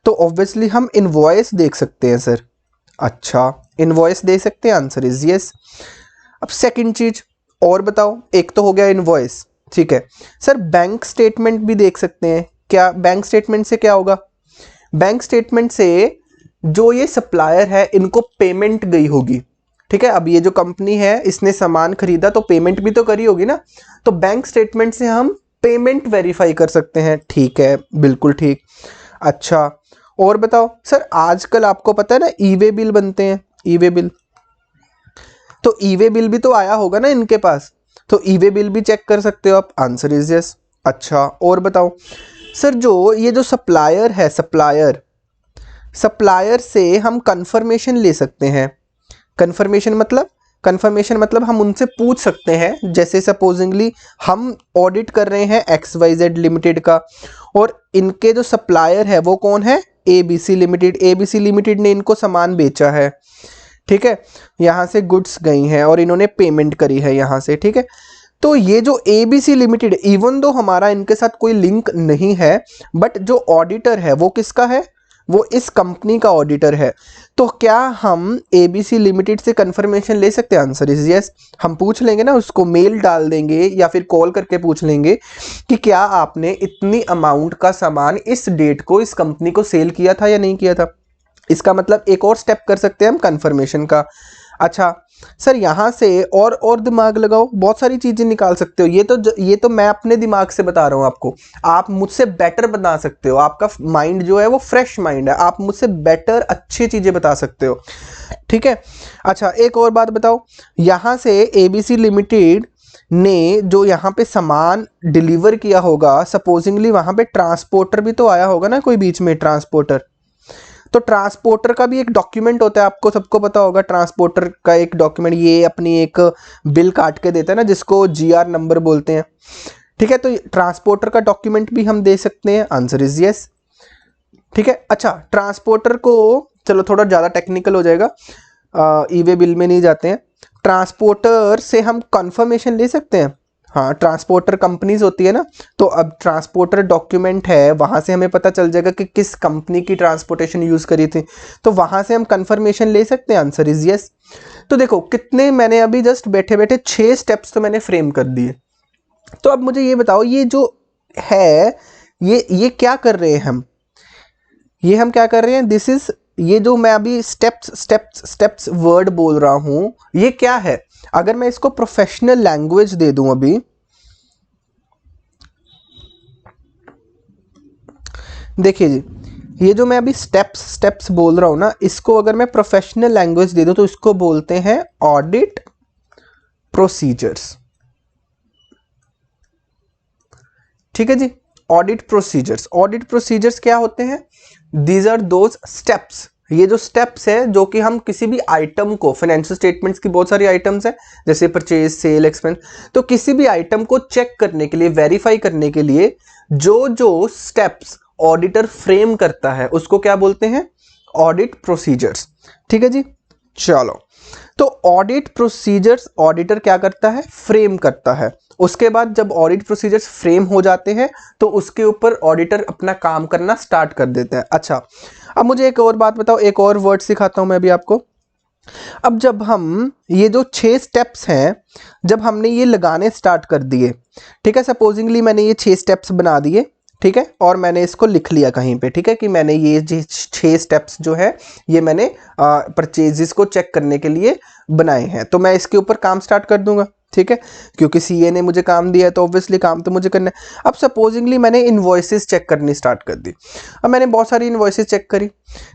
तो ऑब्वियसली हम इनवॉइस देख सकते हैं सर। अच्छा, इनवॉइस दे सकते हैं, आंसर इज यस। अब सेकंड चीज और बताओ, एक तो हो गया इनवॉइस, ठीक है सर। बैंक स्टेटमेंट भी देख सकते हैं क्या? बैंक स्टेटमेंट से क्या होगा? बैंक स्टेटमेंट से जो ये सप्लायर है इनको पेमेंट गई होगी, ठीक है। अब ये जो कंपनी है इसने सामान खरीदा तो पेमेंट भी तो करी होगी ना, तो बैंक स्टेटमेंट से हम पेमेंट वेरीफाई कर सकते हैं, ठीक है, बिल्कुल ठीक। अच्छा और बताओ सर, आजकल आपको पता है ना ई वे बिल बनते हैं, ई वे बिल, तो ई वे बिल भी तो आया होगा ना इनके पास, तो ई वे बिल भी चेक कर सकते हो आप, आंसर इज यस। अच्छा और बताओ सर, जो ये जो सप्लायर है, सप्लायर से हम कंफर्मेशन ले सकते हैं। कंफर्मेशन मतलब हम उनसे पूछ सकते हैं, जैसे सपोजिंगली हम ऑडिट कर रहे हैं XYZ लिमिटेड का, और इनके जो सप्लायर है वो कौन है? ABC limited. ABC लिमिटेड ने इनको सामान बेचा है, ठीक है, यहाँ से गुड्स गई हैं और इन्होंने पेमेंट करी है यहाँ से, ठीक है। तो ये जो ABC लिमिटेड, इवन दो हमारा इनके साथ कोई लिंक नहीं है, बट जो ऑडिटर है वो किसका है? वो इस कंपनी का ऑडिटर है। तो क्या हम ABC लिमिटेड से कंफर्मेशन ले सकते हैं? Answer is yes. हम पूछ लेंगे ना, उसको मेल डाल देंगे या फिर कॉल करके पूछ लेंगे कि क्या आपने इतनी अमाउंट का सामान इस डेट को इस कंपनी को सेल किया था या नहीं किया था। इसका मतलब एक और स्टेप कर सकते हैं हम कंफर्मेशन का। अच्छा सर, यहाँ से और दिमाग लगाओ, बहुत सारी चीजें निकाल सकते हो। ये तो मैं अपने दिमाग से बता रहा हूँ आपको, आप मुझसे बेटर बता सकते हो। आपका माइंड जो है वो फ्रेश माइंड है, आप मुझसे बेटर अच्छी चीजें बता सकते हो, ठीक है। अच्छा एक और बात बताओ, यहाँ से ABC लिमिटेड ने जो यहाँ पे सामान डिलीवर किया होगा, सपोजिंगली वहां पे ट्रांसपोर्टर भी तो आया होगा ना, कोई बीच में ट्रांसपोर्टर। तो ट्रांसपोर्टर का भी एक डॉक्यूमेंट होता है, आपको सबको पता होगा ट्रांसपोर्टर का एक डॉक्यूमेंट, ये अपनी एक बिल काट के देता है ना, जिसको GR नंबर बोलते हैं, ठीक है। तो ट्रांसपोर्टर का डॉक्यूमेंट भी हम दे सकते हैं, आंसर इज यस, ठीक है। अच्छा ट्रांसपोर्टर को, चलो थोड़ा ज़्यादा टेक्निकल हो जाएगा, ई वे बिल में नहीं जाते हैं। ट्रांसपोर्टर से हम कंफर्मेशन ले सकते हैं, हाँ, ट्रांसपोर्टर कंपनीज होती है ना, तो अब ट्रांसपोर्टर डॉक्यूमेंट है, वहां से हमें पता चल जाएगा कि किस कंपनी की ट्रांसपोर्टेशन यूज करी थी, तो वहां से हम कंफर्मेशन ले सकते हैं, आंसर इज यस। तो देखो कितने मैंने अभी जस्ट बैठे बैठे 6 स्टेप्स तो मैंने फ्रेम कर दिए। तो अब मुझे ये बताओ, ये जो है ये क्या कर रहे हैं हम, ये हम क्या कर रहे हैं, दिस इज, ये जो मैं अभी स्टेप्स वर्ड बोल रहा हूं, ये क्या है? अगर मैं इसको प्रोफेशनल लैंग्वेज दे दूं अभी, देखिए जी, ये जो मैं अभी स्टेप्स बोल रहा हूं ना, इसको अगर मैं प्रोफेशनल लैंग्वेज दे दूं तो इसको बोलते हैं ऑडिट प्रोसीजर्स, ठीक है जी। ऑडिट प्रोसीजर्स क्या होते हैं? दीज आर दोज स्टेप्स, ये जो स्टेप्स है जो कि हम किसी भी आइटम को, फाइनेंशियल स्टेटमेंट्स की बहुत सारी आइटम्स हैं जैसे परचेज, सेल, एक्सपेंस, तो किसी भी आइटम को चेक करने के लिए, वेरीफाई करने के लिए जो स्टेप्स ऑडिटर फ्रेम करता है उसको क्या बोलते हैं? ऑडिट प्रोसीजर्स, ठीक है जी। चलो, तो ऑडिट प्रोसीजर्स ऑडिटर क्या करता है? फ्रेम करता है। उसके बाद जब ऑडिट प्रोसीजर्स फ्रेम हो जाते हैं तो उसके ऊपर ऑडिटर अपना काम करना स्टार्ट कर देते हैं। अच्छा अब मुझे एक और बात बताओ, एक और वर्ड सिखाता हूं मैं अभी आपको। अब जब हम ये जो 6 स्टेप्स हैं, जब हमने ये लगाने स्टार्ट कर दिए, ठीक है, सपोजिंगली मैंने ये 6 स्टेप्स बना दिए, ठीक है, और मैंने इसको लिख लिया कहीं पे, ठीक है, कि मैंने ये 6 स्टेप्स जो है ये मैंने परचेजेस को चेक करने के लिए बनाए हैं, तो मैं इसके ऊपर काम स्टार्ट कर दूंगा, ठीक है, क्योंकि CA ने मुझे काम दिया है तो ऑब्वियसली काम तो मुझे करना है। अब सपोजिंगली मैंने इन्वॉइसेस चेक करनी स्टार्ट कर दी। अब मैंने बहुत सारी इन्वॉइसेस चेक करी,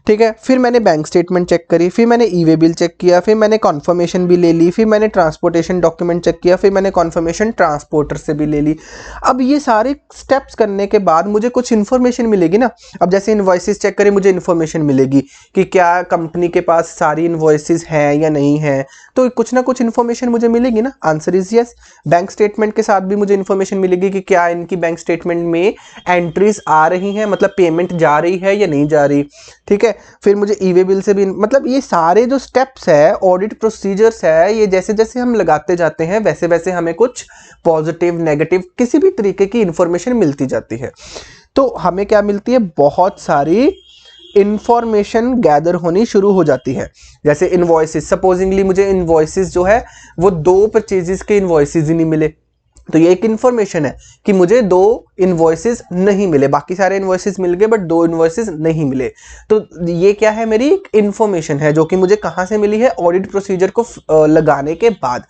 ठीक है, फिर मैंने बैंक स्टेटमेंट चेक करी, फिर मैंने ई वे बिल चेक किया, फिर मैंने कॉन्फर्मेशन भी ले ली, फिर मैंने ट्रांसपोर्टेशन डॉक्यूमेंट चेक किया, फिर मैंने कॉन्फर्मेशन ट्रांसपोर्टर से भी ले ली। अब ये सारे स्टेप्स करने के बाद मुझे कुछ इन्फॉर्मेशन मिलेगी ना। अब जैसे इन्वॉइसेस चेक करी, मुझे इन्फॉर्मेशन मिलेगी कि क्या कंपनी के पास सारी इन्वॉइसेस हैं या नहीं है, तो कुछ ना कुछ इन्फॉर्मेशन मुझे मिलेगी ना, answer answer is yes. Bank statement के साथ भी मुझे इन्फॉर्मेशन मिलेगी कि क्या इनकी बैंक स्टेटमेंट में एंट्रीज आ रही हैं, मतलब पेमेंट जा रही है या नहीं जा रही, ठीक है। फिर मुझे ई वे बिल से भी, मतलब ये सारे जो स्टेप्स है, ऑडिट प्रोसीजर्स है, ये जैसे जैसे हम लगाते जाते हैं वैसे वैसे हमें कुछ पॉजिटिव नेगेटिव किसी भी तरीके की इंफॉर्मेशन मिलती जाती है। तो हमें क्या मिलती है, बहुत सारी इंफॉर्मेशन गैदर होनी शुरू हो जाती है। जैसे इनवॉइसेस, सपोजिंगली मुझे इनवॉइसेस जो है वो 2 परचेजेस के इनवॉइसेस ही नहीं मिले, तो ये एक इन्फॉर्मेशन है कि मुझे 2 इनवॉइसेस नहीं मिले, बाकी सारे इनवॉइसेस मिल गए बट 2 इनवॉइसेस नहीं मिले। तो ये क्या है, मेरी एक इन्फॉर्मेशन है जो कि मुझे कहाँ से मिली है, ऑडिट प्रोसीजर को लगाने के बाद।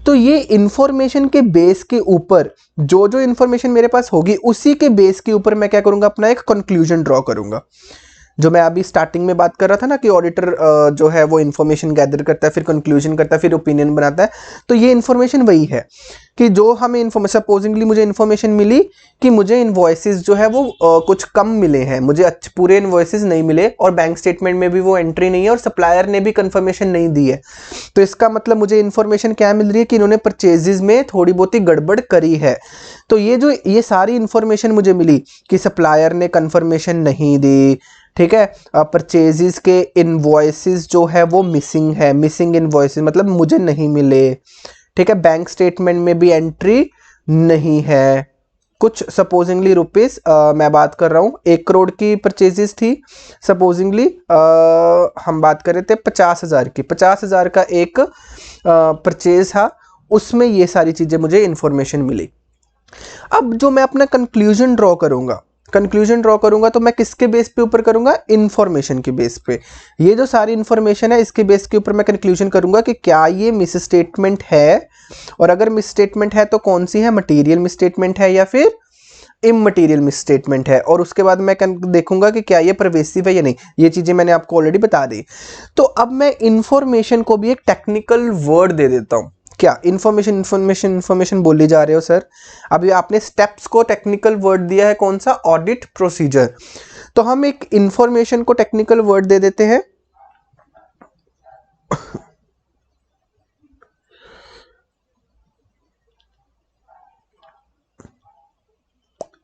तो ये इंफॉर्मेशन के बेस के ऊपर जो जो इंफॉर्मेशन मेरे पास होगी उसी के बेस के ऊपर मैं क्या करूंगा, अपना एक कंक्लूजन ड्रॉ करूंगा। जो मैं अभी स्टार्टिंग में बात कर रहा था ना कि ऑडिटर जो है वो इन्फॉर्मेशन गैदर करता है, फिर कंक्लूजन करता है, फिर ओपिनियन बनाता है। तो ये इन्फॉर्मेशन वही है कि जो हमें इन्फॉर्मेशन, सपोजिंगली मुझे इन्फॉर्मेशन मिली कि मुझे इनवॉइसेस जो है वो कुछ कम मिले हैं, मुझे अच्छे पूरे इनवॉइसेस नहीं मिले और बैंक स्टेटमेंट में भी वो एंट्री नहीं है और सप्लायर ने भी कंफर्मेशन नहीं दी है। तो इसका मतलब मुझे इन्फॉर्मेशन क्या मिल रही है कि इन्होंने परचेजेस में थोड़ी बहुत ही गड़बड़ करी है। तो ये सारी इन्फॉर्मेशन मुझे मिली कि सप्लायर ने कंफर्मेशन नहीं दी, ठीक है। परचेजेस के इनवॉइसेस जो है वो मिसिंग है, मिसिंग इनवॉइसेस मतलब मुझे नहीं मिले, ठीक है। बैंक स्टेटमेंट में भी एंट्री नहीं है। कुछ सपोजिंगली रुपीस मैं बात कर रहा हूँ 1 करोड़ की परचेजेस थी, सपोजिंगली हम बात कर रहे थे 50,000 की, 50,000 का एक परचेज था, उसमें ये सारी चीजें मुझे इंफॉर्मेशन मिली। अब जो मैं अपना कंक्लूजन ड्रॉ करूंगा तो मैं किसके बेस पे ऊपर करूंगा, इंफॉर्मेशन के बेस पे। ये जो सारी इंफॉर्मेशन है इसके बेस के ऊपर मैं कंक्लूजन करूंगा कि क्या ये मिस स्टेटमेंट है, और अगर मिस स्टेटमेंट है तो कौन सी है, मटेरियल मिस स्टेटमेंट है या फिर इममटेरियल मिस स्टेटमेंट है, और उसके बाद मैं देखूंगा कि क्या ये परवेसिव है या नहीं। ये चीजें मैंने आपको ऑलरेडी बता दी। तो अब मैं इंफॉर्मेशन को भी एक टेक्निकल वर्ड दे देता हूं। क्या इंफॉर्मेशन बोली जा रहे हो सर, अभी आपने स्टेप्स को टेक्निकल वर्ड दिया है, कौन सा, ऑडिट प्रोसीजर। तो हम एक इंफॉर्मेशन को टेक्निकल वर्ड दे देते हैं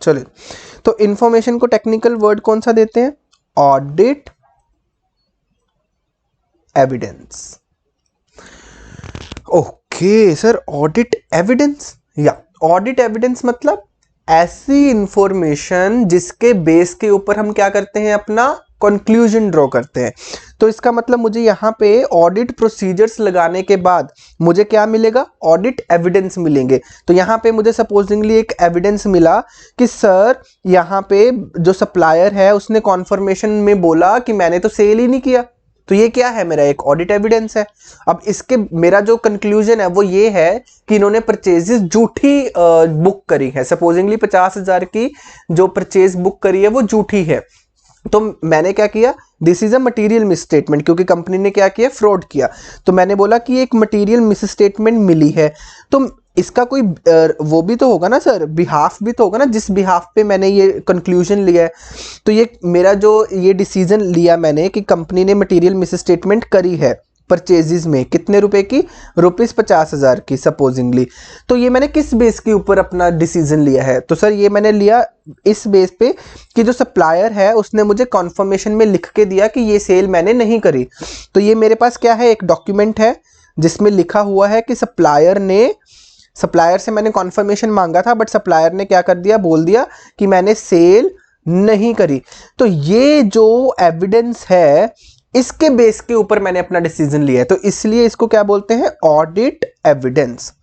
चलिए, तो इंफॉर्मेशन को टेक्निकल वर्ड कौन सा देते हैं, audit evidence. Okay sir, audit evidence, या ऑडिट एविडेंस मतलब ऐसी इंफॉर्मेशन जिसके बेस के ऊपर हम क्या करते हैं, अपना कंक्लूजन ड्रॉ करते हैं। तो इसका मतलब मुझे यहाँ पे ऑडिट प्रोसीजर्स लगाने के बाद मुझे क्या मिलेगा, ऑडिट एविडेंस मिलेंगे। तो यहाँ पे मुझे सपोजिंगली एक एविडेंस मिला कि सर यहाँ पे जो सप्लायर है उसने कॉन्फर्मेशन में बोला कि मैंने तो सेल ही नहीं किया। तो ये क्या है, मेरा एक ऑडिट एविडेंस है। अब इसके मेरा जो कंक्लूजन है वो ये है कि इन्होंने परचेजेस झूठी बुक करी है। सपोजिंगली 50,000 की जो परचेज बुक करी है वो झूठी है। तो मैंने क्या किया, this is a material miss statement, क्योंकि कंपनी ने क्या किया, फ्रॉड किया। तो मैंने बोला कि एक मटेरियल मिस स्टेटमेंट मिली है। तो इसका कोई वो भी तो होगा ना सर, बिहाफ भी तो होगा ना, जिस बिहाफ पे मैंने ये कंक्लूजन लिया है। तो ये मेरा जो ये डिसीजन लिया मैंने कि कंपनी ने मटेरियल मिस स्टेटमेंट करी है परचेजेस में, कितने रुपए की, ₹50,000 की सपोजिंगली। तो ये मैंने किस बेस के ऊपर अपना डिसीजन लिया है, तो सर ये मैंने लिया इस बेस पे कि जो सप्लायर है उसने मुझे कॉन्फर्मेशन में लिख के दिया कि ये सेल मैंने नहीं करी। तो ये मेरे पास क्या है, एक डॉक्यूमेंट है जिसमें लिखा हुआ है कि सप्लायर से मैंने कॉन्फर्मेशन मांगा था, बट सप्लायर ने क्या कर दिया, बोल दिया कि मैंने सेल नहीं करी। तो ये जो एविडेंस है इसके बेस के ऊपर मैंने अपना डिसीजन लिया है, तो इसलिए इसको क्या बोलते हैं, ऑडिट एविडेंस।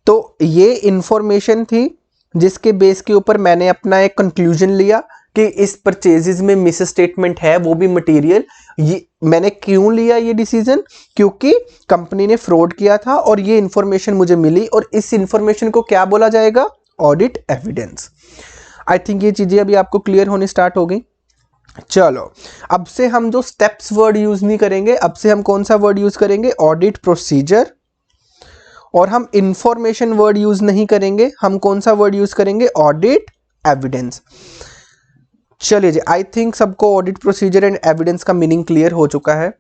तो ये इंफॉर्मेशन थी जिसके बेस के ऊपर मैंने अपना एक कंक्लूजन लिया कि इस परचेजेस में मिस स्टेटमेंट है, वो भी मटेरियल। ये मैंने क्यों लिया ये डिसीजन, क्योंकि कंपनी ने फ्रॉड किया था और ये इंफॉर्मेशन मुझे मिली, और इस इंफॉर्मेशन को क्या बोला जाएगा, ऑडिट एविडेंस। आई थिंक ये चीजें अभी आपको क्लियर होनी स्टार्ट हो गई। चलो, अब से हम जो स्टेप्स वर्ड यूज नहीं करेंगे, अब से हम कौन सा वर्ड यूज करेंगे, ऑडिट प्रोसीजर। और हम इंफॉर्मेशन वर्ड यूज नहीं करेंगे, हम कौन सा वर्ड यूज करेंगे, ऑडिट एविडेंस। चलिए जी, आई थिंक सबको ऑडिट प्रोसीजर एंड एविडेंस का मीनिंग क्लियर हो चुका है।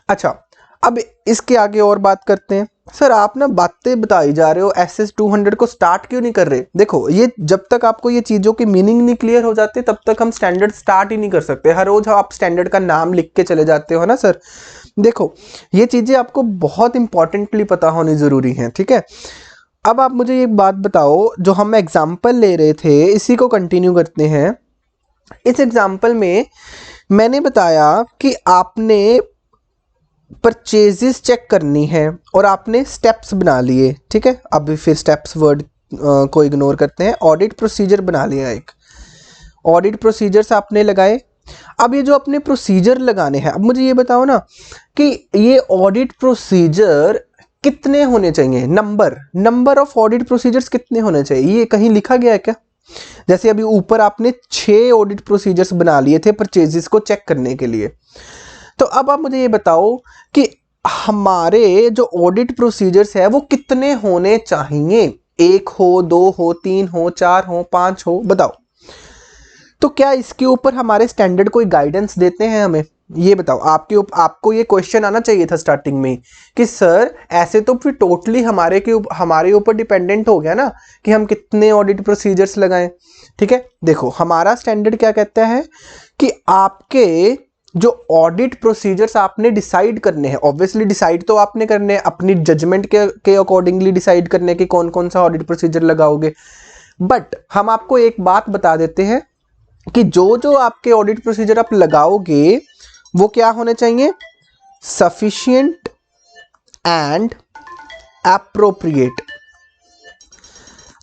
अच्छा, अब इसके आगे और बात करते हैं। सर आप ना बातें बताई जा रहे हो, SS200 को स्टार्ट क्यों नहीं कर रहे? देखो ये जब तक आपको ये चीज़ों के मीनिंग नहीं क्लियर हो जाते तब तक हम स्टैंडर्ड स्टार्ट ही नहीं कर सकते। हर रोज आप स्टैंडर्ड का नाम लिख के चले जाते हो ना सर। देखो ये चीज़ें आपको बहुत इंपॉर्टेंटली पता होनी ज़रूरी है, ठीक है। अब आप मुझे एक बात बताओ, जो हम एग्जाम्पल ले रहे थे इसी को कंटिन्यू करते हैं। इस एग्जाम्पल में मैंने बताया कि आपने परचेजेस चेक करनी है और आपने स्टेप्स बना लिए, ठीक है। अभी फिर स्टेप्स वर्ड को इग्नोर करते हैं। ऑडिट प्रोसीजर बना लिया, एक ऑडिट प्रोसीजर्स आपने लगाए। अब ये जो अपने प्रोसीजर लगाने हैं, अब मुझे ये बताओ ना कि ये ऑडिट प्रोसीजर कितने होने चाहिए? नंबर ऑफ ऑडिट प्रोसीजर्स कितने होने चाहिए? ये कहीं लिखा गया है क्या? जैसे अभी ऊपर आपने 6 ऑडिट प्रोसीजर्स बना लिए थे परचेजेस को चेक करने के लिए। तो अब आप मुझे ये बताओ कि हमारे जो ऑडिट प्रोसीजर्स है वो कितने होने चाहिए? 1 हो, 2 हो, 3 हो, 4 हो, 5 हो, बताओ। तो क्या इसके ऊपर हमारे स्टैंडर्ड कोई गाइडेंस देते हैं हमें? ये बताओ। आपको ये क्वेश्चन आना चाहिए था स्टार्टिंग में कि सर ऐसे तो फिर टोटली हमारे ऊपर डिपेंडेंट हो गया ना कि हम कितने ऑडिट प्रोसीजर्स लगाएं, ठीक है। देखो हमारा स्टैंडर्ड क्या कहता है कि आपके जो ऑडिट प्रोसीजर्स आपने डिसाइड करने हैं, ऑब्वियसली डिसाइड तो आपने करने हैं अपनी जजमेंट के अकॉर्डिंगली डिसाइड करने कि कौन कौन सा ऑडिट प्रोसीजर लगाओगे। बट हम आपको एक बात बता देते हैं कि जो जो आपके ऑडिट प्रोसीजर आप लगाओगे वो क्या होने चाहिए? Sufficient and appropriate.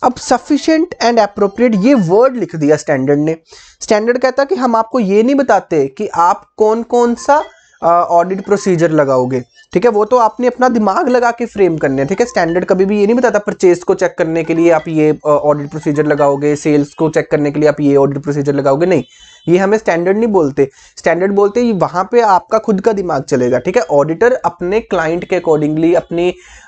अब सफिशिएंट एंड एप्रोप्रिएट ये वर्ड लिख दिया स्टैंडर्ड ने। स्टैंडर्ड कहता कि हम आपको ये नहीं बताते कि आप कौन कौन सा ऑडिट प्रोसीजर लगाओगे, ठीक है। वो तो आपने अपना दिमाग लगा के फ्रेम करने हैं, ठीक है। स्टैंडर्ड कभी भी ये नहीं बताता परचेज को चेक करने के लिए आप ये ऑडिट प्रोसीजर लगाओगे, सेल्स को चेक करने के लिए आप ये ऑडिट प्रोसीजर लगाओगे, नहीं। ये हमें स्टैंडर्ड नहीं बोलते। स्टैंडर्ड बोलते हैं वहां पे आपका खुद का दिमाग चलेगा, ठीक है। ऑडिटर अपने क्लाइंट के अकॉर्डिंगली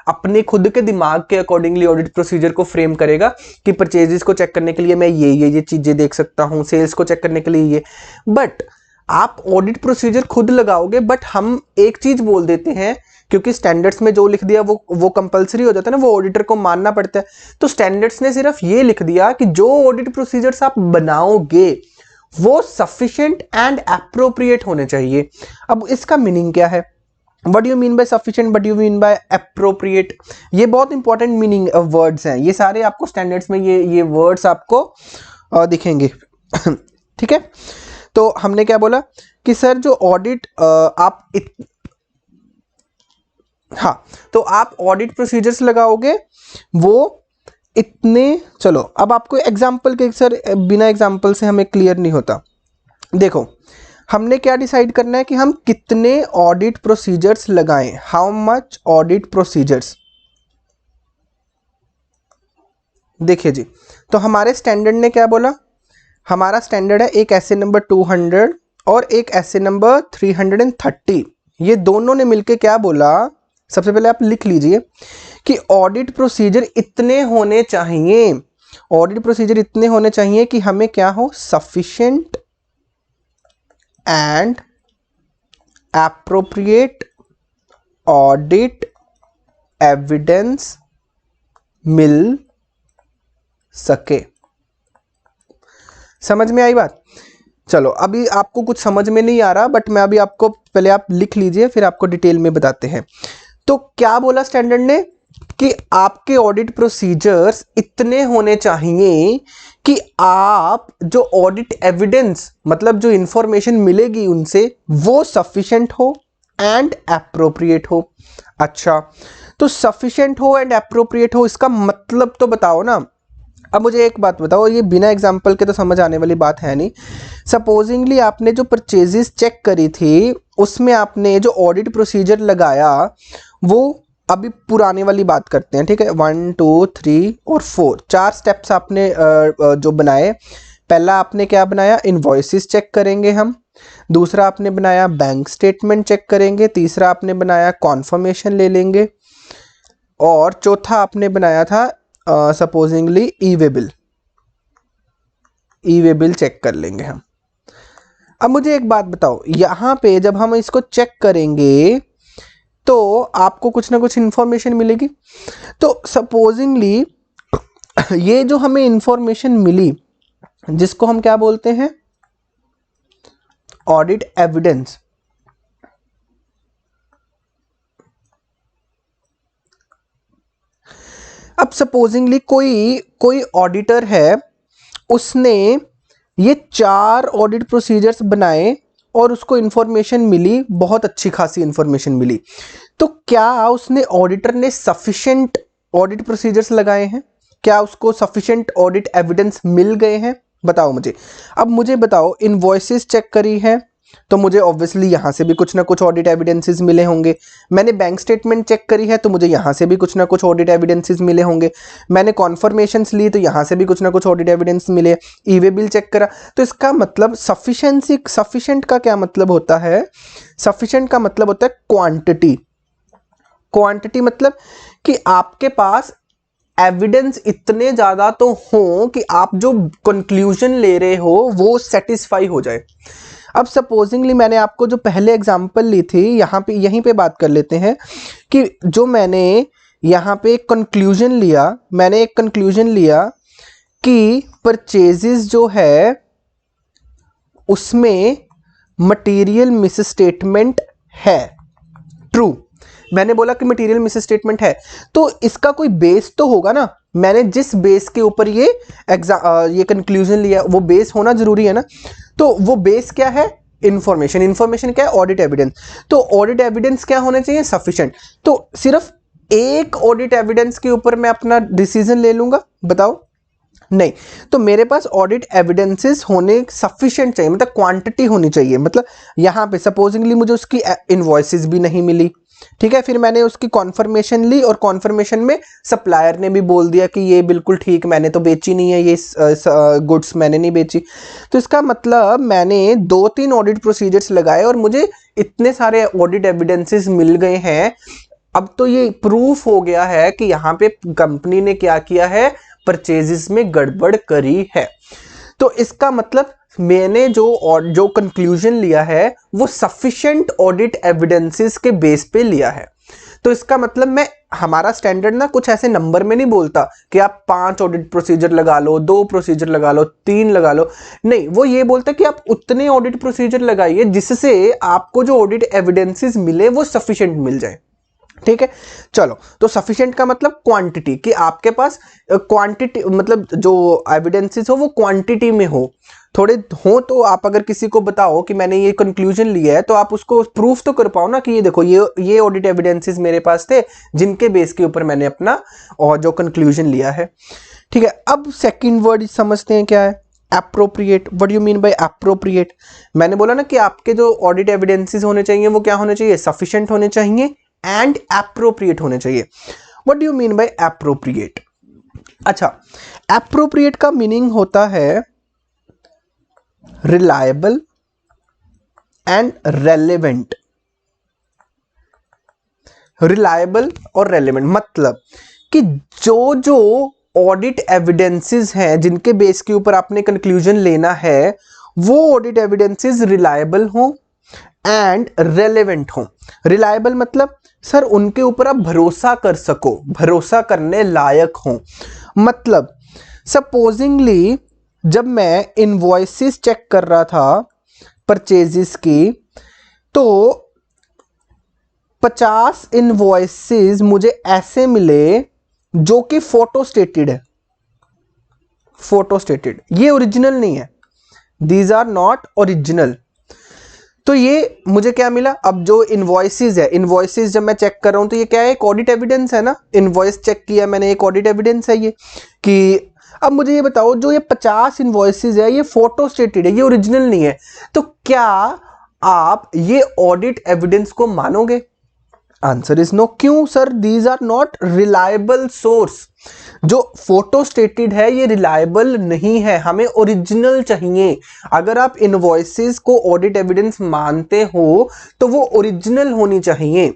अपने खुद के दिमाग के अकॉर्डिंगली ऑडिट प्रोसीजर को फ्रेम करेगा कि परचेजेस को चेक करने के लिए मैं ये चीजें देख सकता हूं, सेल्स को चेक करने के लिए ये। बट आप ऑडिट प्रोसीजर खुद लगाओगे, बट हम एक चीज बोल देते हैं क्योंकि स्टैंडर्ड्स में जो लिख दिया वो कंपलसरी हो जाता है ना, वो ऑडिटर को मानना पड़ता है। तो स्टैंडर्ड्स ने सिर्फ ये लिख दिया कि जो ऑडिट प्रोसीजर्स आप बनाओगे वो सफिशिएंट एंड एप्रोप्रिएट होने चाहिए। अब इसका मीनिंग क्या है? What do you mean by sufficient? What do you mean by appropriate? ये बहुत इंपॉर्टेंट मीनिंग वर्ड्स हैं, ये सारे आपको स्टैंडर्ड्स में ये वर्ड्स आपको दिखेंगे ठीक है। तो हमने क्या बोला कि सर जो ऑडिट हाँ, तो आप ऑडिट प्रोसीजर्स लगाओगे वो इतने। चलो अब आपको एग्जाम्पल के, सर बिना एग्जाम्पल से हमें क्लियर नहीं होता। देखो हमने क्या डिसाइड करना है कि हम कितने ऑडिट प्रोसीजर्स लगाएं, हाउ मच ऑडिट प्रोसीजर्स। देखिए जी, तो हमारे स्टैंडर्ड ने क्या बोला? हमारा स्टैंडर्ड है एक ऐसे नंबर 200 और एक ऐसे नंबर 330। ये दोनों ने मिलके क्या बोला? सबसे पहले आप लिख लीजिए कि ऑडिट प्रोसीजर इतने होने चाहिए, ऑडिट प्रोसीजर इतने होने चाहिए कि हमें क्या हो? Sufficient and appropriate audit evidence मिल सके। समझ में आई बात? चलो अभी आपको कुछ समझ में नहीं आ रहा, बट मैं अभी आपको, पहले आप लिख लीजिए फिर आपको डिटेल में बताते हैं। तो क्या बोला स्टैंडर्ड ने कि आपके ऑडिट प्रोसीजर्स इतने होने चाहिए कि आप जो ऑडिट एविडेंस, मतलब जो इंफॉर्मेशन मिलेगी उनसे, वो सफिशिएंट हो एंड एप्रोप्रिएट हो। अच्छा, तो सफिशिएंट हो एंड एप्रोप्रिएट हो, इसका मतलब तो बताओ ना। अब मुझे एक बात बताओ, ये बिना एग्जाम्पल के तो समझ आने वाली बात है नहीं। सपोजिंगली आपने जो परचेजेस चेक करी थी उसमें आपने जो ऑडिट प्रोसीजर लगाया वो, अभी पुराने वाली बात करते हैं, ठीक है। 1 2 3 और 4 4 स्टेप्स आपने जो बनाए। पहला आपने क्या बनाया? इनवॉइसेस चेक करेंगे हम। दूसरा आपने बनाया बैंक स्टेटमेंट चेक करेंगे। तीसरा आपने बनाया कॉन्फर्मेशन ले लेंगे। और चौथा आपने बनाया था सपोजिंगली ई वे बिल चेक कर लेंगे हम। अब मुझे एक बात बताओ, यहाँ पे जब हम इसको चेक करेंगे तो आपको कुछ ना कुछ इंफॉर्मेशन मिलेगी। तो सपोजिंगली ये जो हमें इंफॉर्मेशन मिली, जिसको हम क्या बोलते हैं, ऑडिट एविडेंस। अब सपोजिंगली कोई ऑडिटर है, उसने ये 4 ऑडिट प्रोसीजर्स बनाए और उसको इंफॉर्मेशन मिली, बहुत अच्छी खासी इंफॉर्मेशन मिली। तो क्या उसने, ऑडिटर ने सफिशिएंट ऑडिट प्रोसीजर्स लगाए हैं? क्या उसको सफिशिएंट ऑडिट एविडेंस मिल गए हैं? बताओ मुझे। अब मुझे बताओ, इनवॉइसेस चेक करी है तो मुझे ऑब्वियसली यहां से भी कुछ ना कुछ ऑडिट एविडेंसेस मिले होंगे। मैंने बैंक स्टेटमेंट चेक करी है तो मुझे यहां से भी कुछ ना कुछ ऑडिट एविडेंसेस मिले होंगे। मैंने कॉन्फर्मेशंस ली तो यहां से भी कुछ ना कुछ ऑडिट एविडेंस मिले। ई वे बिल चेक करा, तो इसका मतलब सफिशिएंट का क्या मतलब होता है? सफिशिएंट का मतलब होता है क्वांटिटी। क्वांटिटी मतलब कि आपके पास एविडेंस इतने ज्यादा तो हो कि आप जो कंक्लूजन ले रहे हो वो सेटिस्फाई हो जाए। अब सपोजिंगली मैंने आपको जो पहले एग्जांपल ली थी, यहीं पे बात कर लेते हैं कि जो मैंने यहाँ पे एक कंक्लूजन लिया, मैंने एक कंक्लूजन लिया कि परचेजेस जो है उसमें मटेरियल मिसस्टेटमेंट है। ट्रू, मैंने बोला कि मटेरियल मिसस्टेटमेंट है, तो इसका कोई बेस तो होगा ना। मैंने जिस बेस के ऊपर ये कंक्लूजन लिया वो बेस होना जरूरी है ना। तो वो बेस क्या है? इंफॉर्मेशन। इंफॉर्मेशन क्या है? Audit evidence. तो ऑडिट एविडेंस क्या होने चाहिए? सफिशिएंट। तो सिर्फ एक ऑडिट एविडेंस के ऊपर मैं अपना डिसीजन ले लूंगा? बताओ, नहीं। तो मेरे पास ऑडिट एविडेंसेस होने सफिशिएंट चाहिए, मतलब क्वांटिटी होनी चाहिए। मतलब यहां पे सपोजिंगली मुझे उसकी इनवॉइसेस भी नहीं मिली, ठीक है, फिर मैंने उसकी कॉन्फर्मेशन ली और कॉन्फर्मेशन में सप्लायर ने भी बोल दिया कि ये बिल्कुल ठीक, मैंने तो बेची नहीं है, ये गुड्स मैंने नहीं बेची। तो इसका मतलब मैंने 2-3 ऑडिट प्रोसीजर्स लगाए और मुझे इतने सारे ऑडिट एविडेंसेस मिल गए हैं। अब तो ये प्रूफ हो गया है कि यहाँ पे कंपनी ने क्या किया है, परचेजेस में गड़बड़ करी है। तो इसका मतलब मैंने जो कंक्लूजन लिया है वो सफिशिएंट ऑडिट एविडेंसेस के बेस पे लिया है। तो इसका मतलब हमारा स्टैंडर्ड ना कुछ ऐसे नंबर में नहीं बोलता कि आप 5 ऑडिट प्रोसीजर लगा लो, 2 प्रोसीजर लगा लो, 3 लगा लो। नहीं, वो ये बोलता है कि आप उतने ऑडिट प्रोसीजर लगाइए जिससे आपको जो ऑडिट एविडेंसेस मिले वो सफिशिएंट मिल जाए। ठीक है, चलो। तो सफिशिएंट का मतलब क्वांटिटी, कि आपके पास क्वांटिटी मतलब जो एविडेंसेस हो वो क्वांटिटी में हो, थोड़े हो। तो आप अगर किसी को बताओ कि मैंने ये कंक्लूजन लिया है तो आप उसको प्रूफ तो कर पाओ ना कि ये देखो, ये ऑडिट एविडेंसेस मेरे पास थे जिनके बेस के ऊपर मैंने अपना और जो कंक्लूजन लिया है। ठीक है, अब सेकंड वर्ड समझते हैं क्या है, appropriate. What do you mean bye appropriate? मैंने बोला ना कि आपके जो ऑडिट एविडेंसेस होने चाहिए वो क्या होने चाहिए, सफिशिएंट होने चाहिए एंड एप्रोप्रिएट होने चाहिए। What do you mean bye appropriate? अच्छा, एप्रोप्रिएट का मीनिंग होता है रिलायबल एंड रेलेवेंट। रिलायबल और रेलेवेंट मतलब कि जो ऑडिट एविडेंसेस हैं जिनके बेस के ऊपर आपने कंक्लूजन लेना है वो ऑडिट एविडेंसेस रिलायबल हो एंड रेलेवेंट हो। रिलायबल मतलब सर उनके ऊपर आप भरोसा कर सको, भरोसा करने लायक हो। मतलब सपोजिंगली जब मैं इनवॉइसेस चेक कर रहा था परचेजेस की, तो 50 इनवॉइसेस मुझे ऐसे मिले जो कि फोटो स्टेटेड है। फोटो स्टेटेड, ये ओरिजिनल नहीं है, दीज आर नॉट ओरिजिनल। तो ये मुझे क्या मिला? अब जो इनवॉइसेस है, इनवॉइसेस जब मैं चेक कर रहा हूं तो ये क्या है, एक ऑडिट एविडेंस है ना। इनवॉइस चेक किया मैंने, एक ऑडिट एविडेंस है ये। कि अब मुझे ये बताओ, जो ये 50 इनवॉइसेस है ये फोटो स्टेटेड है, ये ओरिजिनल नहीं है, तो क्या आप ये ऑडिट एविडेंस को मानोगे? Answer is no. क्यों sir? These are not reliable source. जो फोटो स्टेटेड है ये रिलायबल नहीं है, हमें ओरिजिनल चाहिए। अगर आप इनवॉइसेस को ऑडिट एविडेंस मानते हो तो वो ओरिजिनल होनी चाहिए।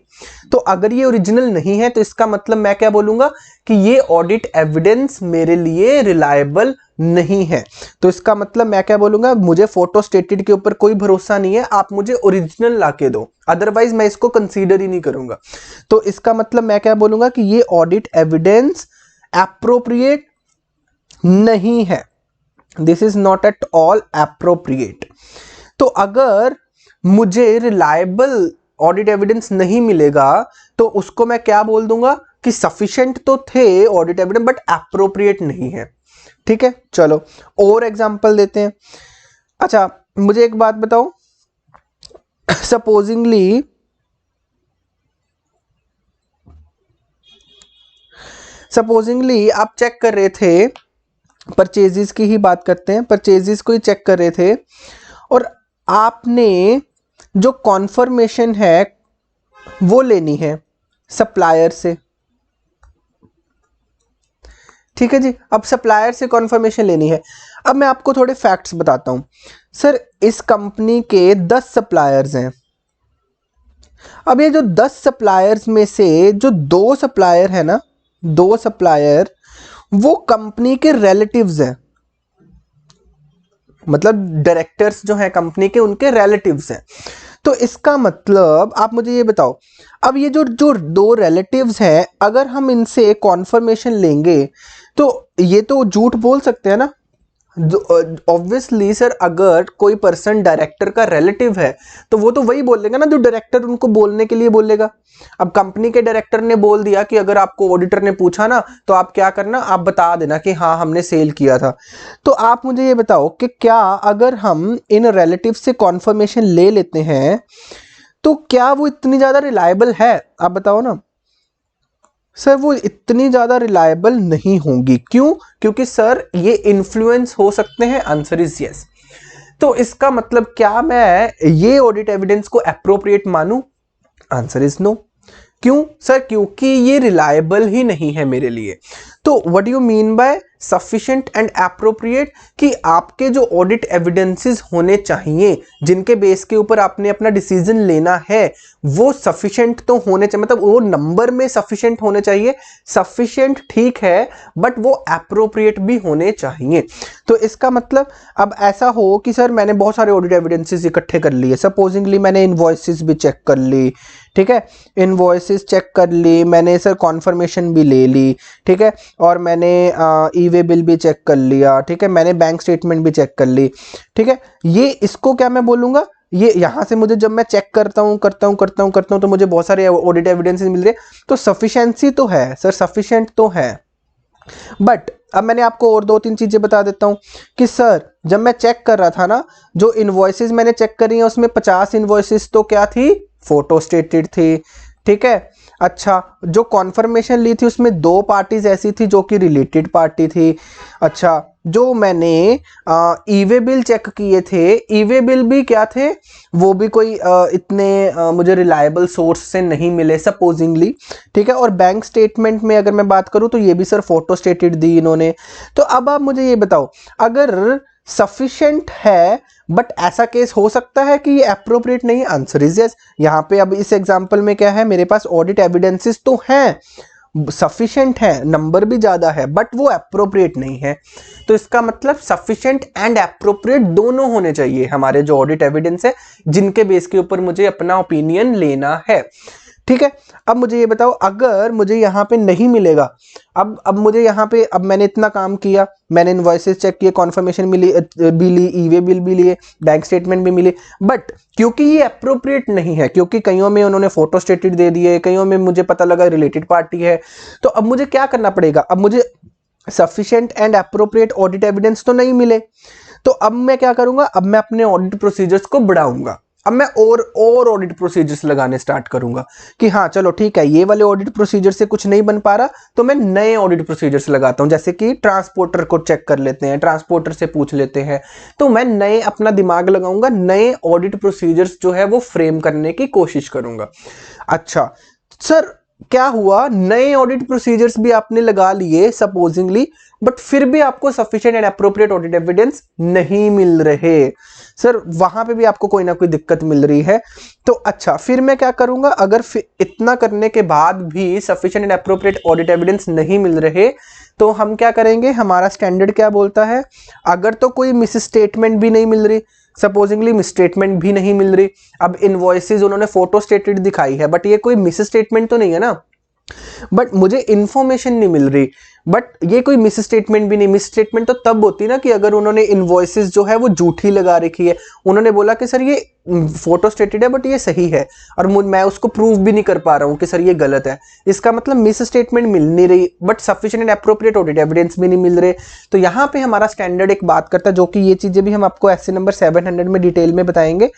तो अगर ये ओरिजिनल नहीं है तो इसका मतलब मैं क्या बोलूंगा कि ये ऑडिट एविडेंस मेरे लिए रिलायबल नहीं है। तो इसका मतलब मैं क्या बोलूंगा, मुझे फोटो स्टेटेड के ऊपर कोई भरोसा नहीं है, आप मुझे ओरिजिनल लाके दो, अदरवाइज मैं इसको कंसीडर ही नहीं करूंगा। तो इसका मतलब मैं क्या बोलूंगा कि ये ऑडिट एविडेंस एप्रोप्रिएट नहीं है, this is not at all appropriate. तो अगर मुझे रिलायबल ऑडिट एविडेंस नहीं मिलेगा तो उसको मैं क्या बोल दूंगा कि सफिशिएंट तो थे ऑडिट एविडेंस बट एप्रोप्रिएट नहीं है। ठीक है, चलो और एग्जांपल देते हैं। अच्छा मुझे एक बात बताओ, सपोजिंगली आप चेक कर रहे थे, परचेजेस की ही बात करते हैं, परचेजेस को ही चेक कर रहे थे और आपने जो कॉन्फर्मेशन है वो लेनी है सप्लायर से। ठीक है जी, अब सप्लायर से कॉन्फर्मेशन लेनी है। अब मैं आपको थोड़े फैक्ट्स बताता हूं। सर इस कंपनी के 10 सप्लायर्स हैं। अब ये जो 10 सप्लायर्स में से जो 2 सप्लायर है ना, 2 सप्लायर वो कंपनी के रिलेटिव्स हैं, मतलब डायरेक्टर्स जो हैं कंपनी के उनके रिलेटिव्स हैं। तो इसका मतलब आप मुझे ये बताओ, अब ये जो जो 2 रिलेटिव्स हैं अगर हम इनसे कॉन्फर्मेशन लेंगे तो ये तो झूठ बोल सकते हैं ना। ऑब्वियसली सर अगर कोई पर्सन डायरेक्टर का रिलेटिव है तो वो तो वही बोलेगा ना जो डायरेक्टर उनको बोलने के लिए बोलेगा। अब कंपनी के डायरेक्टर ने बोल दिया कि अगर आपको ऑडिटर ने पूछा ना तो आप क्या करना, आप बता देना कि हाँ हमने सेल किया था। तो आप मुझे ये बताओ कि क्या अगर हम इन रिलेटिव से कॉन्फर्मेशन ले लेते हैं तो क्या वो इतनी ज्यादा रिलायबल है? आप बताओ ना। सर वो इतनी ज़्यादा रिलायबल नहीं होंगी। क्यों? क्योंकि सर ये इन्फ्लुएंस हो सकते हैं। Answer is yes. तो इसका मतलब क्या मैं ये ऑडिट एविडेंस को एप्रोप्रिएट मानूं? Answer is no. क्यों सर? क्योंकि ये रिलायबल ही नहीं है मेरे लिए। तो what do you mean by sufficient and appropriate? कि आपके जो ऑडिट एविडेंसेस होने चाहिए जिनके बेस के ऊपर आपने अपना डिसीजन लेना है वो सफिशिएंट तो होने चाहिए, मतलब वो नंबर में सफिशिएंट होने चाहिए। सफिशिएंट ठीक है बट वो एप्रोप्रिएट भी होने चाहिए। तो इसका मतलब अब ऐसा हो कि सर मैंने बहुत सारे ऑडिट एविडेंसेस इकट्ठे कर लिए, सपोजिंगली मैंने इनवॉइसेस भी चेक कर ली, ठीक है, इनवॉइसेस चेक कर ली मैंने सर, कॉन्फर्मेशन भी ले ली, ठीक है, और मैंने ई वे बिल भी चेक कर लिया, ठीक है, मैंने बैंक स्टेटमेंट भी चेक कर ली, ठीक है। ये इसको क्या मैं बोलूँगा, ये यहाँ से मुझे जब मैं चेक करता हूँ तो मुझे बहुत सारे ऑडिट एविडेंसेस मिल रहे, तो सफिशिएंसी तो है सर, सफिशिएंट तो है। बट अब मैंने आपको और 2-3 चीजें बता देता हूं कि सर जब मैं चेक कर रहा था ना, जो इनवॉइसेस मैंने चेक करी हैं उसमें 50 इनवॉइसेस तो क्या थी, फोटो स्टेटेड थी, ठीक है। अच्छा, जो कॉन्फर्मेशन ली थी उसमें 2 पार्टीज ऐसी थी जो कि रिलेटेड पार्टी थी। अच्छा, जो मैंने ई वे बिल चेक किए थे, ई वे बिल भी क्या थे, वो भी कोई इतने मुझे रिलायबल सोर्स से नहीं मिले सपोजिंगली, ठीक है। और बैंक स्टेटमेंट में अगर मैं बात करूं तो ये भी सर फोटो स्टेटेड दी इन्होंने। तो अब आप मुझे ये बताओ, अगर सफिशिएंट है बट ऐसा केस हो सकता है कि ये एप्रोप्रिएट नहीं? Answer is yes. यहाँ पे अब इस एग्जांपल में क्या है, मेरे पास ऑडिट एविडेंसेस तो हैं, सफिशिएंट है, नंबर भी ज्यादा है, बट वो एप्रोप्रिएट नहीं है। तो इसका मतलब सफिशिएंट एंड एप्रोप्रिएट दोनों होने चाहिए हमारे जो ऑडिट एविडेंस है जिनके बेस के ऊपर मुझे अपना ओपिनियन लेना है, ठीक है। अब मुझे ये बताओ, अगर मुझे यहाँ पे नहीं मिलेगा, अब मुझे यहाँ पे, अब मैंने इतना काम किया, मैंने इनवॉइसेस चेक किए, कॉन्फर्मेशन भी ली, ई वे बिल भी लिए, बैंक स्टेटमेंट भी मिली, बट क्योंकि ये अप्रोप्रिएट नहीं है, क्योंकि कईयों में उन्होंने फोटो स्टेटेड दे दिए, कईयों में मुझे पता लगा रिलेटेड पार्टी है, तो अब मुझे क्या करना पड़ेगा, अब मुझे sufficient and appropriate audit evidence तो नहीं मिले, तो अब मैं क्या करूंगा, अब मैं अपने ऑडिट प्रोसीजर्स को बढ़ाऊंगा। अब मैं और ऑडिट प्रोसीजर्स लगाने स्टार्ट करूंगा कि हाँ चलो ठीक है, ये वाले ऑडिट प्रोसीजर से कुछ नहीं बन पा रहा तो मैं नए ऑडिट प्रोसीजर्स लगाता हूं, जैसे कि ट्रांसपोर्टर को चेक कर लेते हैं, ट्रांसपोर्टर से पूछ लेते हैं। तो मैं नए अपना दिमाग लगाऊंगा, नए ऑडिट प्रोसीजर्स जो है वो फ्रेम करने की कोशिश करूंगा। अच्छा सर, क्या हुआ, नए ऑडिट प्रोसीजर्स भी आपने लगा लिए सपोजिंगली, बट फिर भी आपको sufficient and appropriate audit evidence नहीं मिल रहे। सर वहां पे भी आपको कोई ना कोई दिक्कत मिल रही है। तो अच्छा, फिर मैं क्या करूंगा, अगर इतना करने के बाद भी sufficient and appropriate audit evidence नहीं मिल रहे तो हम क्या करेंगे, हमारा स्टैंडर्ड क्या बोलता है, अगर तो कोई मिस स्टेटमेंट भी नहीं मिल रही, सपोजिंगली मिस स्टेटमेंट भी नहीं मिल रही, अब इनवॉइसेस उन्होंने फोटो स्टेटेड दिखाई है बट ये कोई मिस स्टेटमेंट तो नहीं है ना, बट मुझे इंफॉर्मेशन नहीं मिल रही, बट ये कोई मिस स्टेटमेंट भी नहीं। मिस स्टेटमेंट तो तब होती ना कि अगर उन्होंने इनवॉइसेस जो है वो झूठी लगा रखी है, उन्होंने बोला कि सर ये फोटो स्टेटेड है बट ये सही है, और मैं उसको प्रूव भी नहीं कर पा रहा हूं कि सर ये गलत है, इसका मतलब मिस स्टेटमेंट मिल नहीं रही but sufficient and appropriate audit evidence भी नहीं मिल रहे। तो यहाँ पे हमारा स्टैंडर्ड एक बात करता है, जो कि ये चीजें भी हम आपको ऐसे नंबर 700 में डिटेल में बताएंगे।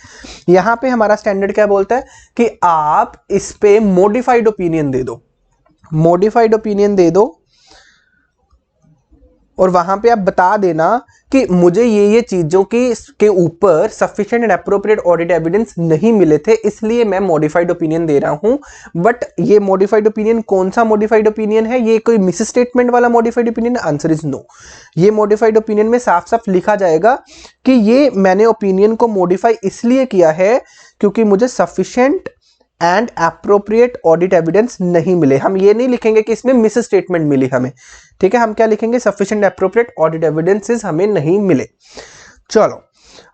यहाँ पे हमारा स्टैंडर्ड क्या बोलता है कि आप इस पे मॉडिफाइड ओपिनियन दे दो, मॉडिफाइड ओपिनियन दे दो, और वहां पे आप बता देना कि मुझे ये चीजों के ऊपर sufficient and appropriate audit evidence नहीं मिले थे, इसलिए मैं मॉडिफाइड ओपिनियन दे रहा हूं। बट ये मॉडिफाइड ओपिनियन कौन सा मॉडिफाइड ओपिनियन है, ये कोई मिस स्टेटमेंट वाला modified opinion? Answer is no. ये मॉडिफाइड ओपिनियन में साफ साफ लिखा जाएगा कि ये मैंने ओपिनियन को मॉडिफाई इसलिए किया है क्योंकि मुझे sufficient and appropriate audit evidence नहीं मिले। हम ये नहीं लिखेंगे कि इसमें मिस स्टेटमेंट मिली हमें, ठीक है, हम क्या लिखेंगे, सफिशिएंट एप्रोप्रिएट ऑडिट एविडेंसेस हमें नहीं मिले। चलो,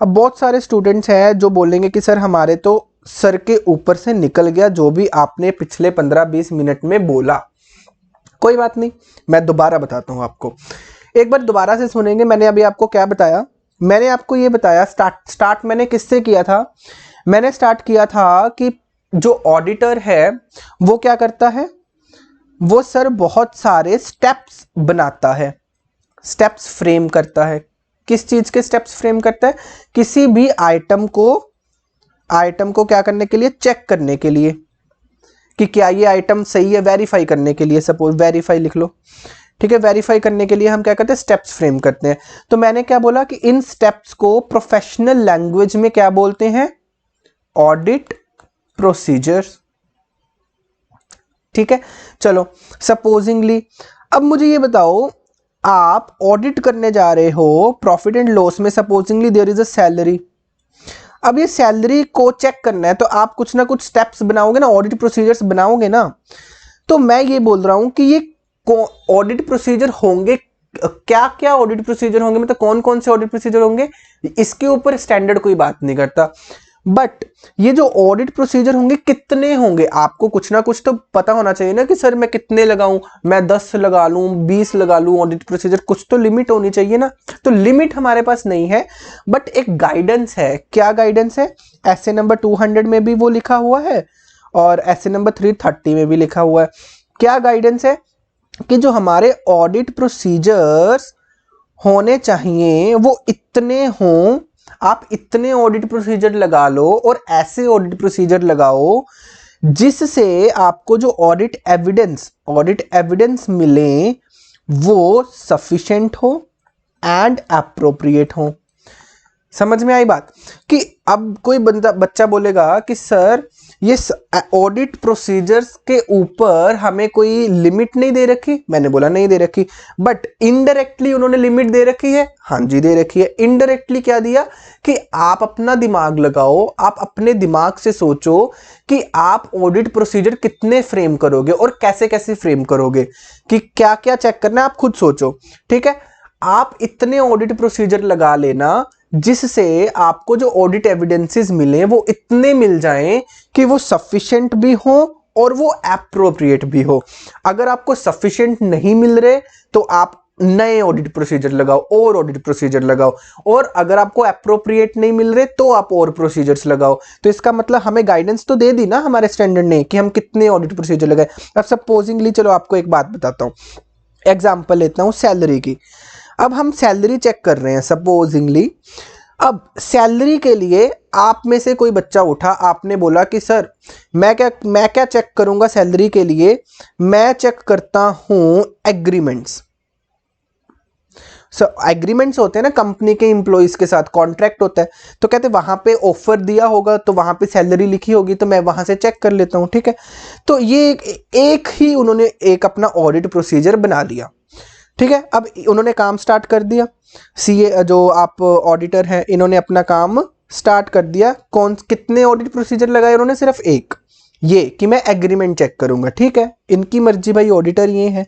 अब बहुत सारे स्टूडेंट्स हैं जो बोलेंगे कि सर हमारे तो सर के ऊपर से निकल गया जो भी आपने पिछले 15-20 मिनट में बोला। कोई बात नहीं, मैं दोबारा बताता हूं आपको, एक बार दोबारा से सुनेंगे। मैंने अभी आपको क्या बताया, मैंने आपको ये बताया, स्टार्ट मैंने किससे किया था, मैंने स्टार्ट किया था कि जो ऑडिटर है वो क्या करता है, वो सर बहुत सारे स्टेप्स बनाता है, स्टेप्स फ्रेम करता है। किस चीज के स्टेप्स फ्रेम करता है, किसी भी आइटम को क्या करने के लिए, चेक करने के लिए कि क्या ये आइटम सही है, वेरीफाई करने के लिए, सपोज वेरीफाई लिख लो, ठीक है, वेरीफाई करने के लिए हम क्या करते हैं, स्टेप्स फ्रेम करते हैं। तो मैंने क्या बोला कि इन स्टेप्स को प्रोफेशनल लैंग्वेज में क्या बोलते हैं, ऑडिट प्रोसीजर्स, ठीक है। चलो, सपोजिंगली अब मुझे ये बताओ, आप ऑडिट करने जा रहे हो प्रॉफिट एंड लॉस में, supposingly there is a salary. अब ये सैलरी को चेक करना है तो आप कुछ ना कुछ स्टेप्स बनाओगे ना, ऑडिट प्रोसीजर्स बनाओगे ना। तो मैं ये बोल रहा हूं कि ये ऑडिट प्रोसीजर होंगे, क्या क्या ऑडिट प्रोसीजर होंगे, मतलब कौन कौन से ऑडिट प्रोसीजर होंगे, इसके ऊपर स्टैंडर्ड कोई बात नहीं करता। बट ये जो ऑडिट प्रोसीजर होंगे कितने होंगे, आपको कुछ ना कुछ तो पता होना चाहिए ना कि सर मैं कितने लगाऊं, मैं 10 लगा लूं, 20 लगा लूं ऑडिट प्रोसीजर, कुछ तो लिमिट होनी चाहिए ना। तो लिमिट हमारे पास नहीं है, बट एक गाइडेंस है। क्या गाइडेंस है, ऐसे नंबर 200 में भी वो लिखा हुआ है और ऐसे नंबर 330 में भी लिखा हुआ है। क्या गाइडेंस है कि जो हमारे ऑडिट प्रोसीजर्स होने चाहिए वो इतने हों, आप इतने ऑडिट प्रोसीजर लगा लो और ऐसे ऑडिट प्रोसीजर लगाओ जिससे आपको जो ऑडिट एविडेंस मिले वो सफिशिएंट हो एंड एप्रोप्रिएट हो। समझ में आई बात? कि अब कोई बच्चा बोलेगा कि सर ये ऑडिट प्रोसीजर्स के ऊपर हमें कोई लिमिट नहीं दे रखी, मैंने बोला नहीं दे रखी, बट इनडायरेक्टली उन्होंने लिमिट दे रखी है। हाँ जी दे रखी है। इनडायरेक्टली क्या दिया कि आप अपना दिमाग लगाओ, आप अपने दिमाग से सोचो कि आप ऑडिट प्रोसीजर कितने फ्रेम करोगे और कैसे कैसे फ्रेम करोगे, कि क्या क्या चेक करना है, आप खुद सोचो, ठीक है। आप इतने ऑडिट प्रोसीजर लगा लेना जिससे आपको जो ऑडिट एविडेंसेस मिले वो इतने मिल जाएं कि वो सफिशिएंट भी हो और वो एप्रोप्रिएट भी हो। अगर आपको सफिशिएंट नहीं मिल रहे तो आप नए ऑडिट प्रोसीजर लगाओ और ऑडिट प्रोसीजर लगाओ, और अगर आपको एप्रोप्रिएट नहीं मिल रहे तो आप और प्रोसीजर्स लगाओ। तो इसका मतलब हमें गाइडेंस तो दे दी ना हमारे स्टैंडर्ड ने कि हम कितने ऑडिट प्रोसीजर लगाए। अब सपोजिंगली चलो आपको एक बात बताता हूं, एग्जाम्पल लेता हूं सैलरी की। अब हम सैलरी चेक कर रहे हैं सपोजिंगली। अब सैलरी के लिए आप में से कोई बच्चा उठा, आपने बोला कि सर मैं क्या चेक करूंगा सैलरी के लिए, मैं चेक करता हूं एग्रीमेंट्स। एग्रीमेंट्स होते हैं ना कंपनी के एम्प्लॉइज के साथ, कॉन्ट्रैक्ट होता है, तो कहते हैं वहां पे ऑफर दिया होगा तो वहां पे सैलरी लिखी होगी तो मैं वहां से चेक कर लेता हूँ, ठीक है। तो ये एक ही उन्होंने एक अपना ऑडिट प्रोसीजर बना लिया, ठीक है। अब उन्होंने काम स्टार्ट कर दिया, सीए जो आप ऑडिटर हैं इन्होंने अपना काम स्टार्ट कर दिया। कितने ऑडिट प्रोसीजर लगाए उन्होंने? सिर्फ एक, ये कि मैं एग्रीमेंट चेक करूंगा, ठीक है। इनकी मर्जी भाई, ऑडिटर ये है।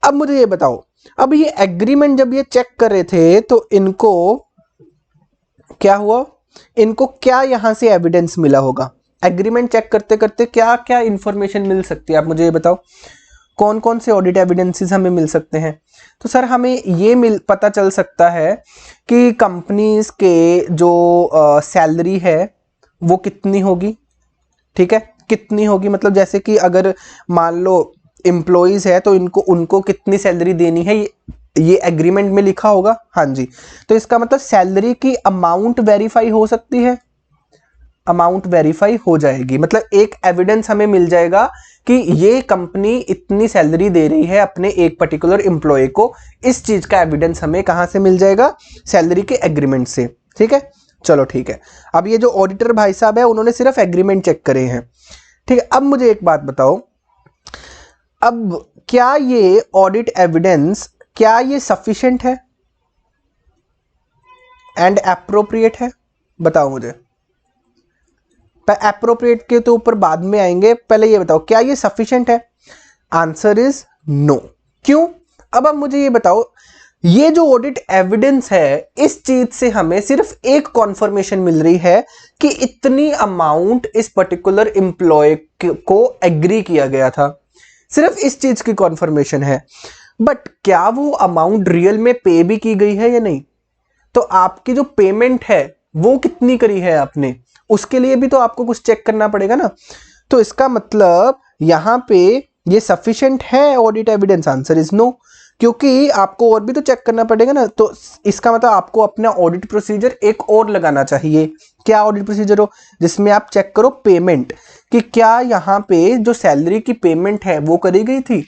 अब मुझे ये बताओ, अब ये एग्रीमेंट जब ये चेक कर रहे थे तो इनको क्या हुआ? इनको क्या यहां से एविडेंस मिला होगा? एग्रीमेंट चेक करते करते क्या क्या इंफॉर्मेशन मिल सकती है, आप मुझे ये बताओ। कौन कौन से ऑडिट एविडेंसेस हमें मिल सकते हैं? तो सर हमें ये पता चल सकता है कि कंपनीज के जो सैलरी है वो कितनी होगी, ठीक है। कितनी होगी मतलब जैसे कि अगर मान लो एम्प्लॉइज है तो इनको उनको कितनी सैलरी देनी है, ये एग्रीमेंट में लिखा होगा। हाँ जी, तो इसका मतलब सैलरी की अमाउंट वेरीफाई हो सकती है, अमाउंट वेरीफाई हो जाएगी, मतलब एक एविडेंस हमें मिल जाएगा कि ये कंपनी इतनी सैलरी दे रही है अपने एक पर्टिकुलर एम्प्लॉय को। इस चीज का एविडेंस हमें कहां से मिल जाएगा? सैलरी के एग्रीमेंट से, ठीक है। चलो ठीक है, अब ये जो ऑडिटर भाई साहब है उन्होंने सिर्फ एग्रीमेंट चेक करे हैं, ठीक है। अब मुझे एक बात बताओ, अब क्या ये ऑडिट एविडेंस क्या ये सफिशिएंट है एंड एप्रोप्रिएट है? बताओ मुझे। एप्रोप्रिएट के तो ऊपर बाद में आएंगे, पहले ये बताओ क्या ये सफिशिएंट है? Answer is no. क्यों? अब मुझे ये बताओ, ये जो ऑडिट एविडेंस है इस चीज से हमें सिर्फ एक कॉन्फर्मेशन मिल रही है कि इतनी अमाउंट इस पर्टिकुलर एम्प्लॉय को एग्री किया गया था, सिर्फ इस चीज की कॉन्फर्मेशन है। बट क्या वो अमाउंट रियल में पे भी की गई है या नहीं? तो आपकी जो पेमेंट है वो कितनी करी है आपने, उसके लिए भी तो आपको कुछ चेक करना पड़ेगा ना। तो इसका मतलब यहां पे ये सफिशिएंट है audit evidence? Answer is no, क्योंकि आपको और भी तो चेक करना पड़ेगा ना। तो इसका मतलब आपको अपना ऑडिट प्रोसीजर एक और लगाना चाहिए। क्या ऑडिट प्रोसीजर हो? जिसमें आप चेक करो पेमेंट, कि क्या यहाँ पे जो सैलरी की पेमेंट है वो करी गई थी,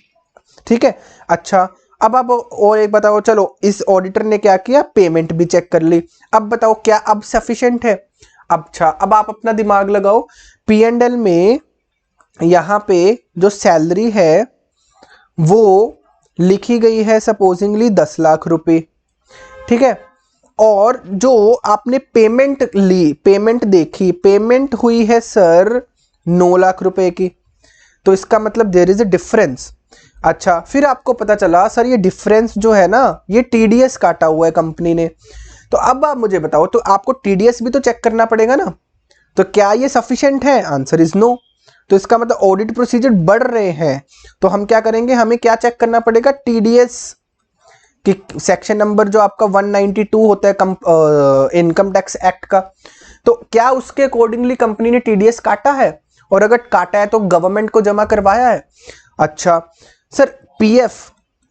ठीक है। अच्छा, अब आप और एक बताओ, चलो इस ऑडिटर ने क्या किया, पेमेंट भी चेक कर ली। अब बताओ क्या अब सफिशिएंट है? अच्छा, अब आप अपना दिमाग लगाओ, P&L में यहाँ पे जो सैलरी है वो लिखी गई है सपोजिंगली 10 लाख रुपए, ठीक है। और जो आपने पेमेंट ली, पेमेंट देखी, पेमेंट हुई है सर 9 लाख रुपए की। तो इसका मतलब देयर इज अ डिफरेंस। अच्छा, फिर आपको पता चला सर ये डिफरेंस जो है ना ये TDS काटा हुआ है कंपनी ने। तो अब आप मुझे बताओ, तो आपको TDS भी तो चेक करना पड़ेगा ना। तो क्या ये सफिशिएंट है? Answer is no. तो इसका मतलब ऑडिट प्रोसीजर बढ़ रहे हैं, तो हम क्या करेंगे, हमें क्या चेक करना पड़ेगा? TDS कि सेक्शन नंबर जो आपका 192 होता है इनकम टैक्स एक्ट का, तो क्या उसके अकॉर्डिंगली कंपनी ने TDS काटा है, और अगर काटा है तो गवर्नमेंट को जमा करवाया है। अच्छा सर, PF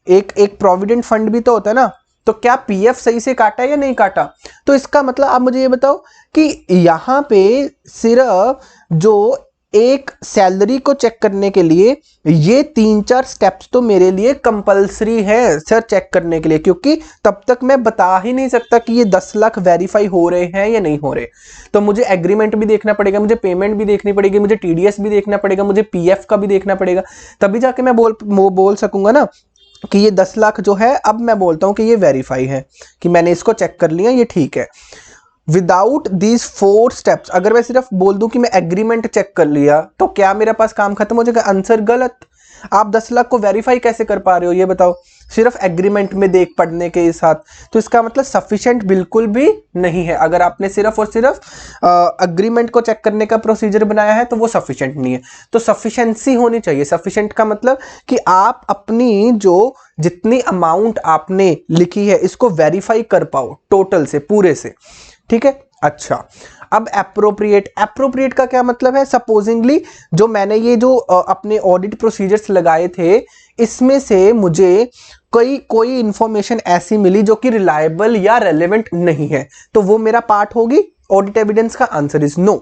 एक प्रोविडेंट फंड भी तो होता है ना, तो क्या PF सही से काटा है या नहीं काटा? तो इसका मतलब आप मुझे ये बताओ कि यहां पे सिर्फ जो एक सैलरी को चेक करने के लिए ये 3-4 स्टेप्स तो मेरे लिए कंपलसरी है सर चेक करने के लिए, क्योंकि तब तक मैं बता ही नहीं सकता कि ये 10 लाख वेरीफाई हो रहे हैं या नहीं हो रहे। तो मुझे एग्रीमेंट भी देखना पड़ेगा, मुझे पेमेंट भी देखनी पड़ेगी, मुझे TDS भी देखना पड़ेगा, मुझे PF का भी देखना पड़ेगा, तभी जाके मैं बोल सकूंगा ना कि ये 10 लाख जो है, अब मैं बोलता हूं कि ये वेरीफाई है, कि मैंने इसको चेक कर लिया, ये ठीक है। विदाउट दीज 4 स्टेप्स अगर मैं सिर्फ बोल दूं कि मैं एग्रीमेंट चेक कर लिया, तो क्या मेरे पास काम खत्म हो जाएगा? आंसर गलत। आप 10 लाख को वेरीफाई कैसे कर पा रहे हो ये बताओ, सिर्फ एग्रीमेंट में देख पढ़ने के साथ? तो इसका मतलब सफिशिएंट बिल्कुल भी नहीं है। अगर आपने सिर्फ और सिर्फ एग्रीमेंट को चेक करने का प्रोसीजर बनाया है तो वो सफिशिएंट नहीं है। तो सफिशिएंसी होनी चाहिए। सफिशिएंट का मतलब कि आप अपनी जो जितनी अमाउंट आपने लिखी है इसको वेरीफाई कर पाओ टोटल से, पूरे से, ठीक है। अच्छा, अब एप्रोप्रिएट का क्या मतलब है? सपोजिंगली जो मैंने ये जो अपने ऑडिट प्रोसीजर्स लगाए थे इसमें से मुझे कोई इंफॉर्मेशन ऐसी मिली जो कि रिलायबल या रेलेवेंट नहीं है, तो वो मेरा पार्ट होगी ऑडिट एविडेंस का। Answer is no.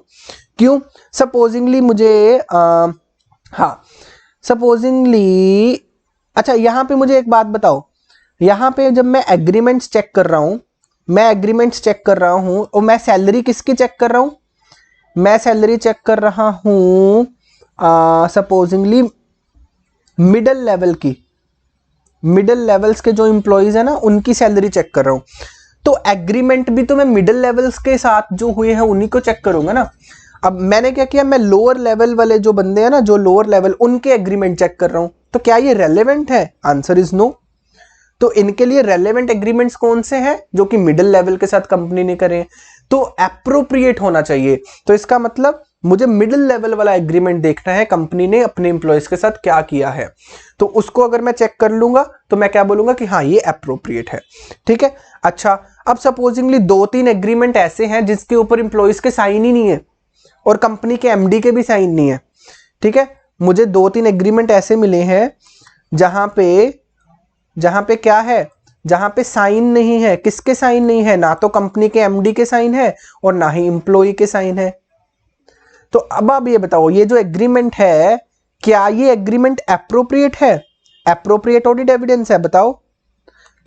क्यों? सपोजिंगली मुझे हाँ, सपोजिंगली, अच्छा यहां पे मुझे एक बात बताओ, यहाँ पे जब मैं एग्रीमेंट्स चेक कर रहा हूँ, मैं एग्रीमेंट्स चेक कर रहा हूँ और मैं सैलरी किसकी चेक कर रहा हूँ, मैं सैलरी चेक कर रहा हूँ सपोजिंगली मिडल लेवल की, मिडल लेवल्स के जो एम्प्लॉयज है ना उनकी सैलरी चेक कर रहा हूँ। तो एग्रीमेंट भी तो मैं मिडल लेवल्स के साथ जो हुए हैं उन्हीं को चेक करूंगा ना। अब मैंने क्या किया, मैं लोअर लेवल वाले जो बंदे हैं ना, जो लोअर लेवल, उनके एग्रीमेंट चेक कर रहा हूं। तो क्या ये रेलेवेंट है? Answer is no. तो इनके लिए रेलेवेंट एग्रीमेंट्स कौन से हैं? जो कि मिडिल लेवल के साथ कंपनी ने करे, तो एप्रोप्रिएट होना चाहिए। तो इसका मतलब मुझे मिडिल लेवल वाला एग्रीमेंट देखना है, कंपनी ने अपने एम्प्लॉयज के साथ क्या किया है। तो उसको अगर मैं चेक कर लूंगा तो मैं क्या बोलूंगा कि हाँ ये एप्रोप्रिएट है। ठीक है। अच्छा, अब सपोजिंगली 2-3 एग्रीमेंट ऐसे हैं जिसके ऊपर एम्प्लॉयज के साइन ही नहीं है और कंपनी के एमडी के भी साइन नहीं है। ठीक है, मुझे 2-3 एग्रीमेंट ऐसे मिले हैं जहां पे क्या है, जहां पे साइन नहीं है। किसके साइन नहीं है? ना तो कंपनी के एमडी के साइन है और ना ही एम्प्लॉय के साइन है। तो अब आप ये बताओ, ये जो एग्रीमेंट है, क्या ये एग्रीमेंट एप्रोप्रिएट है? एप्रोप्रिएट ऑडिट एविडेंस है? बताओ,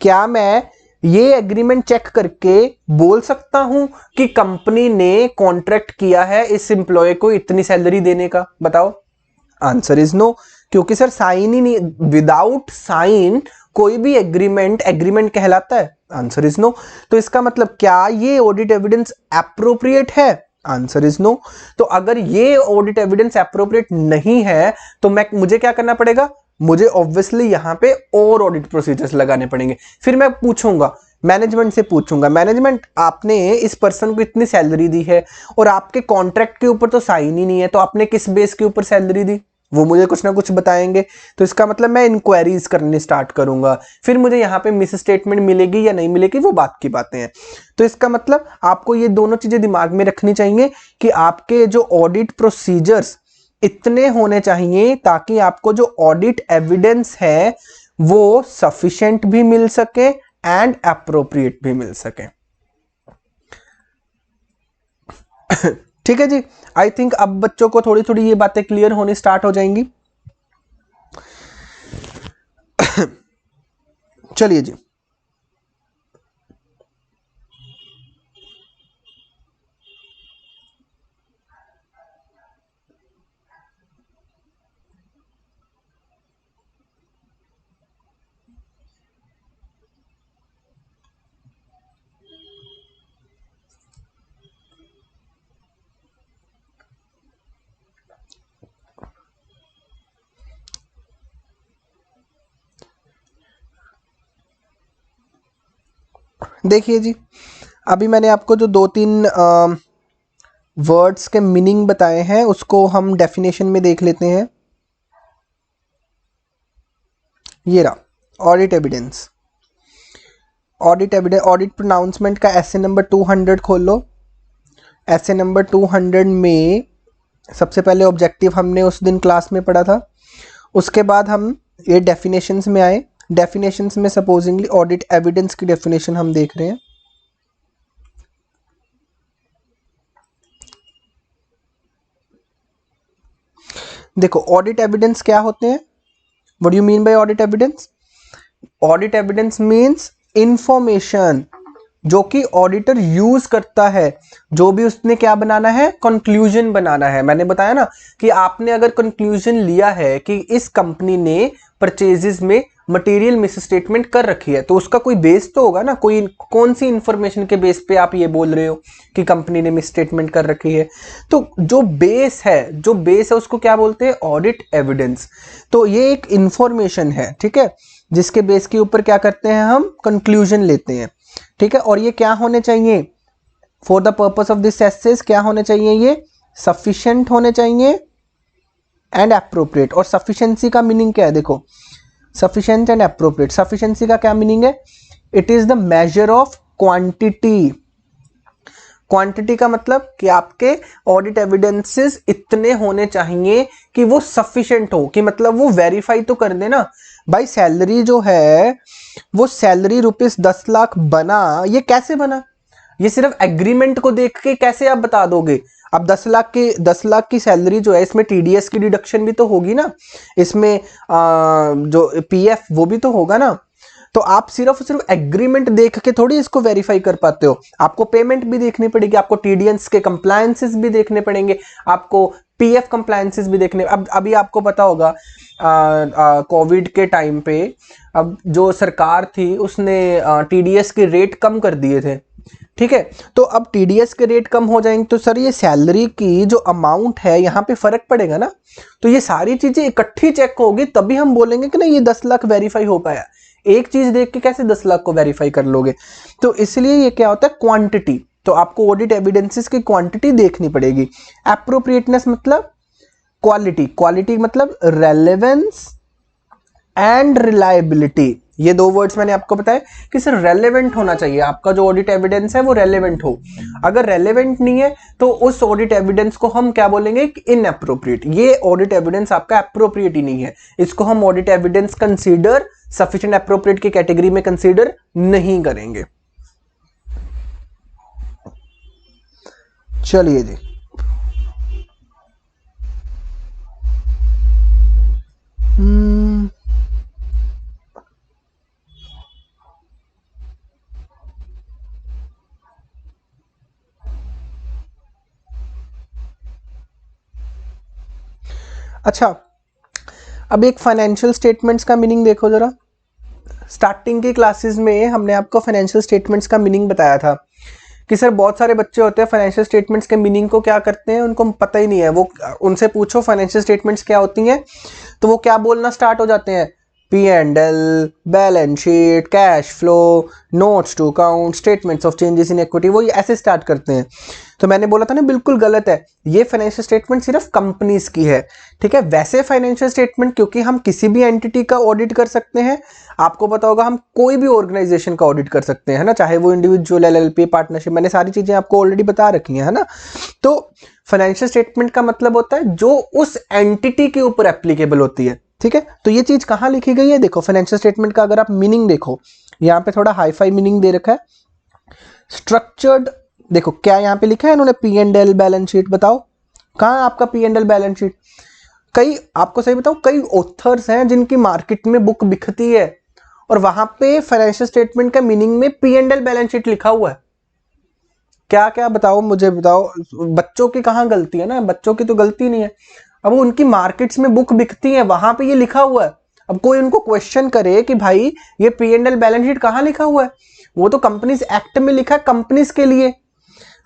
क्या मैं ये एग्रीमेंट चेक करके बोल सकता हूं कि कंपनी ने कॉन्ट्रैक्ट किया है इस एम्प्लॉय को इतनी सैलरी देने का? बताओ। आंसर इज नो, क्योंकि सर साइन ही नहीं, विदाउट साइन कोई भी एग्रीमेंट कहलाता है? Answer is no. तो इसका मतलब क्या ये ऑडिट एविडेंस एप्रोप्रिएट है? Answer is no. तो अगर ये ऑडिट एविडेंस एप्रोप्रिएट नहीं है तो मुझे क्या करना पड़ेगा? मुझे ऑब्वियसली यहां पे और ऑडिट प्रोसीजर्स लगाने पड़ेंगे। फिर मैं पूछूंगा, मैनेजमेंट से पूछूंगा, मैनेजमेंट आपने इस पर्सन को इतनी सैलरी दी है और आपके कॉन्ट्रैक्ट के ऊपर तो साइन ही नहीं है, तो आपने किस बेस के ऊपर सैलरी दी? वो मुझे कुछ ना कुछ बताएंगे। तो इसका मतलब मैं इंक्वायरीज करने स्टार्ट करूंगा। फिर मुझे यहाँ पे मिस स्टेटमेंट मिलेगी या नहीं मिलेगी वो बात की बातें हैं। तो इसका मतलब आपको ये दोनों चीजें दिमाग में रखनी चाहिए कि आपके जो ऑडिट प्रोसीजर्स इतने होने चाहिए ताकि आपको जो ऑडिट एविडेंस है वो सफिशिएंट भी मिल सके एंड एप्रोप्रिएट भी मिल सके। ठीक है जी, आई थिंक अब बच्चों को थोड़ी थोड़ी ये बातें क्लियर होनी स्टार्ट हो जाएंगी। चलिए जी, देखिए जी, अभी मैंने आपको जो 2-3 वर्ड्स के मीनिंग बताए हैं उसको हम डेफिनेशन में देख लेते हैं। ये रहा ऑडिट एविडेंस। ऑडिट प्रोनाउंसमेंट का एसे नंबर 200 खोल लो। एसे नंबर 200 में सबसे पहले ऑब्जेक्टिव हमने उस दिन क्लास में पढ़ा था। उसके बाद हम ये डेफिनेशंस में आए। डेफिनेशंस में सपोजिंगली ऑडिट एविडेंस की डेफिनेशन हम देख रहे हैं। देखो, ऑडिट एविडेंस क्या होते हैं? What do you mean bye audit evidence? Audit evidence means information जो कि ऑडिटर यूज करता है। जो भी उसने क्या बनाना है? कंक्लूजन बनाना है। मैंने बताया ना कि आपने अगर कंक्लूजन लिया है कि इस कंपनी ने परचेजेस में मटेरियल मिस स्टेटमेंट कर रखी है तो उसका कोई बेस तो होगा ना। कोई कौन सी इंफॉर्मेशन के बेस पे आप ये बोल रहे हो कि कंपनी ने मिस स्टेटमेंट कर रखी है? तो जो बेस है उसको क्या बोलते हैं? Audit evidence. तो ये एक इंफॉर्मेशन है, ठीक है, जिसके बेस के ऊपर क्या करते हैं? हम कंक्लूजन लेते हैं। ठीक है, और ये क्या होने चाहिए? For the purpose of this access क्या होने चाहिए? ये सफिशिएंट होने चाहिए एंड एप्रोप्रिएट। और सफिशिएंसी का मीनिंग क्या है? देखो, सफिशिएंट एंड एप्रोप्रिएट। सफिशिएंसी का क्या मीनिंग है? It is the measure of quantity. Quantity का मतलब कि आपके ऑडिट एविडेंसेस इतने होने चाहिए कि वो सफिशिएंट हो, कि मतलब वो वेरीफाई तो कर देना भाई सैलरी जो है वो सैलरी ₹10 लाख बना, ये कैसे बना? ये सिर्फ एग्रीमेंट को देख के कैसे आप बता दोगे? अब 10 लाख की सैलरी जो है इसमें टीडीएस की डिडक्शन भी तो होगी ना, इसमें जो पीएफ वो भी तो होगा ना। तो आप सिर्फ एग्रीमेंट देख के थोड़ी इसको वेरीफाई कर पाते हो, आपको पेमेंट भी देखनी पड़ेगी, आपको टीडीएस के कंप्लायंसेस भी देखने पड़ेंगे, आपको पीएफ कंप्लायंसेस भी देखने। अब अभी आपको पता होगा कोविड के टाइम पे अब जो सरकार थी उसने टीडीएस के रेट कम कर दिए थे, ठीक है। तो अब टीडीएस के रेट कम हो जाएंगे तो सर ये सैलरी की जो अमाउंट है यहाँ पे फर्क पड़ेगा ना। तो ये सारी चीजें इकट्ठी चेक होगी तभी हम बोलेंगे कि ना ये 10 लाख वेरीफाई हो पाया। एक चीज देख के कैसे 10 लाख को वेरीफाई कर लोगे। तो इसलिए ये क्या होता है, क्वांटिटी। तो आपको ऑडिट एविडेंसेस की क्वांटिटी देखनी पड़ेगी। एप्रोप्रिएटनेस मतलब क्वालिटी, क्वालिटी मतलब रेलेवेंस एंड रिलायबिलिटी। ये दो वर्ड्स मैंने आपको बताया कि सर रेलेवेंट होना चाहिए, आपका जो ऑडिट एविडेंस है वो रेलेवेंट हो। अगर रेलेवेंट नहीं है तो उस ऑडिट एविडेंस को हम क्या बोलेंगे, इनएप्रोप्रिएट। ये ऑडिट एविडेंस आपका एप्रोप्रिएट ही नहीं है, इसको हम audit evidence consider sufficient appropriate की कैटेगरी में कंसीडर नहीं करेंगे। चलिए जी, अच्छा अब एक फाइनेंशियल स्टेटमेंट्स का मीनिंग देखो जरा। स्टार्टिंग की क्लासेस में हमने आपको फाइनेंशियल स्टेटमेंट्स का मीनिंग बताया था कि सर बहुत सारे बच्चे होते हैं फाइनेंशियल स्टेटमेंट्स के मीनिंग को क्या करते हैं उनको पता ही नहीं है। वो उनसे पूछो फाइनेंशियल स्टेटमेंट्स क्या होती हैं तो वो क्या बोलना स्टार्ट हो जाते हैं, P&L, balance sheet, cash flow, notes to account, statements of changes in equity, वो ऐसे स्टार्ट करते हैं। तो मैंने बोला था ना बिल्कुल गलत है, ये फाइनेंशियल स्टेटमेंट सिर्फ कंपनीज की है, ठीक है। वैसे फाइनेंशियल स्टेटमेंट क्योंकि हम किसी भी एंटिटी का ऑडिट कर सकते हैं, आपको पता होगा हम कोई भी ऑर्गेनाइजेशन का ऑडिट कर सकते हैं, है ना, चाहे वो इंडिविजुअल, LLP, पार्टनरशिप, मैंने सारी चीजें आपको ऑलरेडी बता रखी है ना। तो फाइनेंशियल स्टेटमेंट का मतलब होता है जो उस एंटिटी के ऊपर एप्लीकेबल होती है, ठीक है। तो ये चीज कहां लिखी गई है, देखो फाइनेंशियल स्टेटमेंट का अगर आप मीनिंग देखो, यहाँ पे थोड़ा हाईफाई मीनिंग दे रखा है, स्ट्रक्चर्ड। देखो क्या यहाँ पे लिखा है इन्होंने, P&L बैलेंस शीट। बताओ कहाँ है आपका P&L बैलेंस शीट। कई, आपको सही बताओ, कई ऑथर्स हैं जिनकी मार्केट में बुक बिकती है और वहां पे फाइनेंशियल स्टेटमेंट का मीनिंग में P&L बैलेंस शीट लिखा हुआ है। क्या क्या बताओ, मुझे बताओ, बच्चों की कहाँ गलती है ना, बच्चों की तो गलती नहीं है। अब उनकी मार्केट्स में बुक बिकती है, वहां पे ये लिखा हुआ है। अब कोई उनको क्वेश्चन करे कि भाई ये P&L बैलेंस शीट कहाँ लिखा हुआ है, वो तो कंपनीज एक्ट में लिखा है कंपनीज के लिए।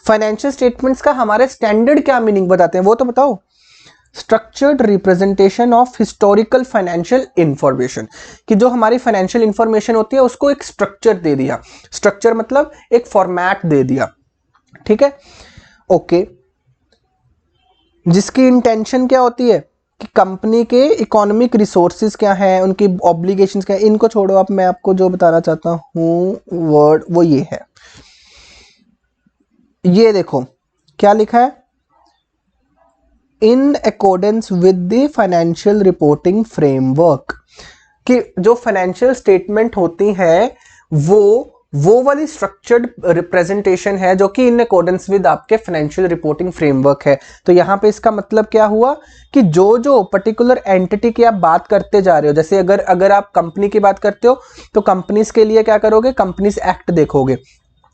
फाइनेंशियल स्टेटमेंट्स का हमारे स्टैंडर्ड क्या मीनिंग बताते हैं वो तो बताओ। Structured representation of historical financial information, कि जो हमारी फाइनेंशियल इंफॉर्मेशन होती है उसको एक स्ट्रक्चर दे दिया। स्ट्रक्चर मतलब एक फॉर्मेट दे दिया, ठीक है, ओके। जिसकी इंटेंशन क्या होती है कि कंपनी के इकोनॉमिक रिसोर्सेज क्या है, उनकी ऑब्लिगेशंस क्या है, इनको छोड़ो। अब मैं आपको जो बताना चाहता हूं वर्ड वो ये है, ये देखो क्या लिखा है, इन accordance with the financial reporting framework, कि जो फाइनेंशियल स्टेटमेंट होती है वो वाली स्ट्रक्चर्ड रिप्रेजेंटेशन है जो कि इन अकॉर्डेंस विद आपके फाइनेंशियल रिपोर्टिंग फ्रेमवर्क है। तो यहां पे इसका मतलब क्या हुआ कि जो पर्टिकुलर एंटिटी की आप बात करते जा रहे हो, जैसे अगर आप कंपनी की बात करते हो तो कंपनीज के लिए क्या करोगे, कंपनीज एक्ट देखोगे।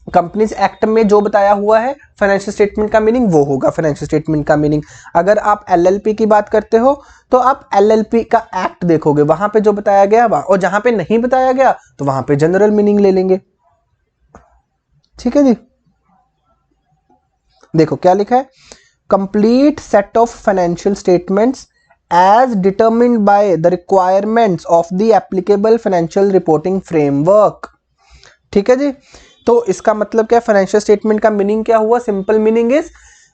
कंपनीज एक्ट में जो बताया हुआ है फाइनेंशियल स्टेटमेंट का मीनिंग वो होगा फाइनेंशियल स्टेटमेंट का मीनिंग। अगर आप LLP की बात करते हो तो आप LLP का एक्ट देखोगे, वहां पे जो बताया गया, और जहां पे नहीं बताया गया तो वहां पे जनरल मीनिंग ले लेंगे, ठीक है जी। देखो क्या लिखा है, complete set of financial statements as determined by the requirements of the applicable financial reporting framework, ठीक है जी। तो इसका मतलब क्या, फाइनेंशियल स्टेटमेंट का मीनिंग क्या हुआ, सिंपल मीनिंग इज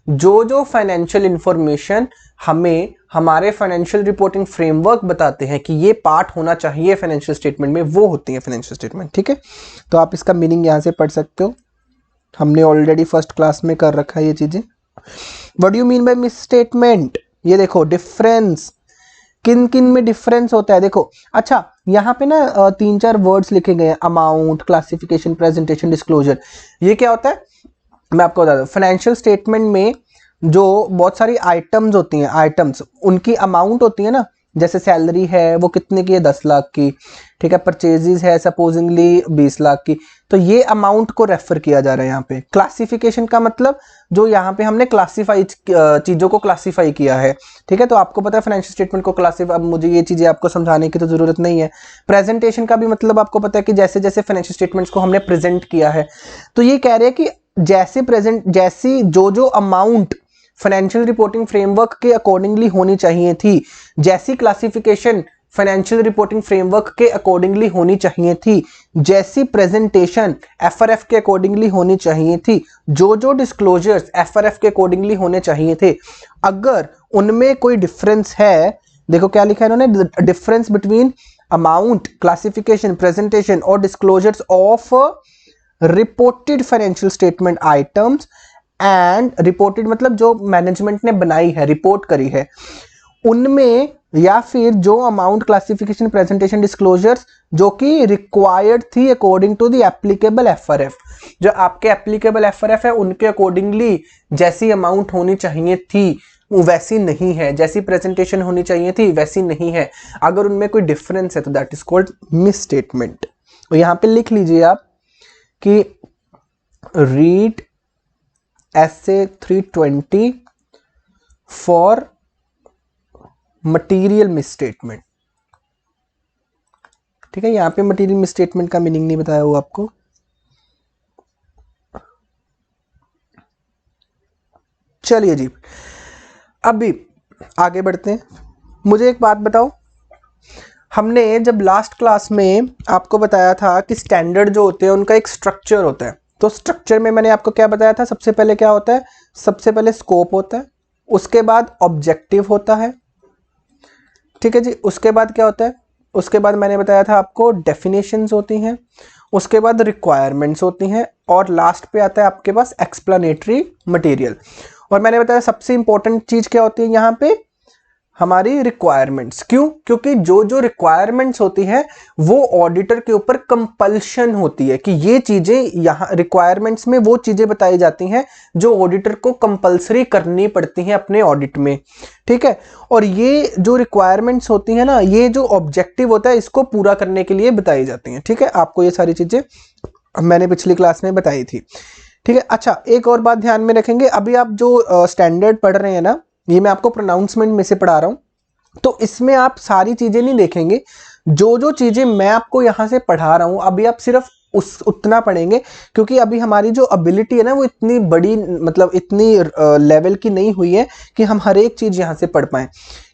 जो फाइनेंशियल इंफॉर्मेशन हमें हमारे फाइनेंशियल रिपोर्टिंग फ्रेमवर्क बताते हैं कि ये पार्ट होना चाहिए फाइनेंशियल स्टेटमेंट में, वो होती है फाइनेंशियल स्टेटमेंट, ठीक है। तो आप इसका मीनिंग यहां से पढ़ सकते हो, हमने ऑलरेडी फर्स्ट क्लास में कर रखा है ये चीजें। What do you mean bye miss statement, ये देखो डिफरेंस, किन किन में डिफरेंस होता है देखो। अच्छा यहाँ पे ना 3-4 वर्ड्स लिखे गए हैं, अमाउंट, क्लासिफिकेशन, प्रेजेंटेशन, डिस्क्लोजर। ये क्या होता है मैं आपको बता दूं, फाइनेंशियल स्टेटमेंट में जो बहुत सारी आइटम्स होती हैं, आइटम्स उनकी अमाउंट होती है ना, जैसे सैलरी है वो कितने की है, 10 लाख की, ठीक है। परचेजेस है सपोजिंगली 20 लाख की, तो ये अमाउंट को रेफर किया जा रहा है यहाँ पे। क्लासिफिकेशन का मतलब जो यहाँ पे हमने क्लासीफाई चीजों को क्लासीफाई किया है, ठीक है। तो आपको पता है फाइनेंशियल स्टेटमेंट को क्लासीफाई, अब मुझे ये चीजें आपको समझाने की तो जरूरत नहीं है। प्रेजेंटेशन का भी मतलब आपको पता है कि जैसे जैसे फाइनेंशियल स्टेटमेंट्स को हमने प्रेजेंट किया है, तो ये कह रहे हैं कि जैसी जो अमाउंट फाइनेंशियल रिपोर्टिंग फ्रेमवर्क के अकॉर्डिंगली होनी चाहिए थी, जैसी क्लासिफिकेशन फाइनेंशियल रिपोर्टिंग फ्रेमवर्क के अकॉर्डिंगली होनी चाहिए थी, जैसी प्रेजेंटेशन एफआरएफ के अकॉर्डिंगली होनी चाहिए थी, जो डिस्क्लोजर्स एफआरएफ के अकॉर्डिंगली होने चाहिए थे, अगर उनमें कोई डिफरेंस है, देखो क्या लिखा है इन्होंने, difference between amount, classification, presentation और disclosures of reported financial statement items and reported मतलब जो मैनेजमेंट ने बनाई है, रिपोर्ट करी है, उनमें, या फिर जो अमाउंट, क्लासिफिकेशन, प्रेजेंटेशन, डिस्क्लोजर्स जो कि रिक्वायर्ड थी according to the applicable FRF, जो आपके एप्लीकेबल एफआरएफ है उनके अकॉर्डिंगली जैसी अमाउंट होनी चाहिए थी वैसी नहीं है, जैसी प्रेजेंटेशन होनी चाहिए थी वैसी नहीं है, अगर उनमें कोई डिफरेंस है तो that is called miss statement. तो यहां पे लिख लीजिए आप कि read essay 320 for material misstatement, ठीक है। यहां पे मटीरियल मिसस्टेटमेंट का मीनिंग नहीं बताया हुआ आपको। चलिए जी, अभी आगे बढ़ते हैं। मुझे एक बात बताओ, हमने जब लास्ट क्लास में आपको बताया था कि स्टैंडर्ड जो होते हैं उनका एक स्ट्रक्चर होता है, तो स्ट्रक्चर में मैंने आपको क्या बताया था, सबसे पहले क्या होता है, सबसे पहले स्कोप होता है, उसके बाद ऑब्जेक्टिव होता है, ठीक है जी, उसके बाद क्या होता है, उसके बाद मैंने बताया था आपको डेफिनेशंस होती हैं, उसके बाद रिक्वायरमेंट्स होती हैं, और लास्ट पे आता है आपके पास एक्सप्लेनेटरी मटेरियल। और मैंने बताया सबसे इंपॉर्टेंट चीज क्या होती है यहाँ पे, हमारी रिक्वायरमेंट्स। क्यों? क्योंकि जो रिक्वायरमेंट्स होती है वो ऑडिटर के ऊपर कंपल्शन होती है कि ये चीजें, यहाँ रिक्वायरमेंट्स में वो चीजें बताई जाती हैं जो ऑडिटर को कंपल्सरी करनी पड़ती हैं अपने ऑडिट में, ठीक है। और ये जो रिक्वायरमेंट्स होती है ना, ये जो ऑब्जेक्टिव होता है इसको पूरा करने के लिए बताई जाती हैं, ठीक है। आपको ये सारी चीजें मैंने पिछली क्लास में बताई थी, ठीक है। अच्छा, एक और बात ध्यान में रखेंगे, अभी आप जो स्टैंडर्ड पढ़ रहे हैं ना, ये मैं आपको प्रोनाउंसमेंट में से पढ़ा रहा हूं, तो इसमें आप सारी चीजें नहीं देखेंगे, जो चीजें मैं आपको यहां से पढ़ा रहा हूं अभी आप सिर्फ उतना पढ़ेंगे, क्योंकि अभी हमारी जो एबिलिटी है ना वो इतनी बड़ी, मतलब इतनी लेवल की नहीं हुई है कि हम हर एक चीज यहां से पढ़ पाए,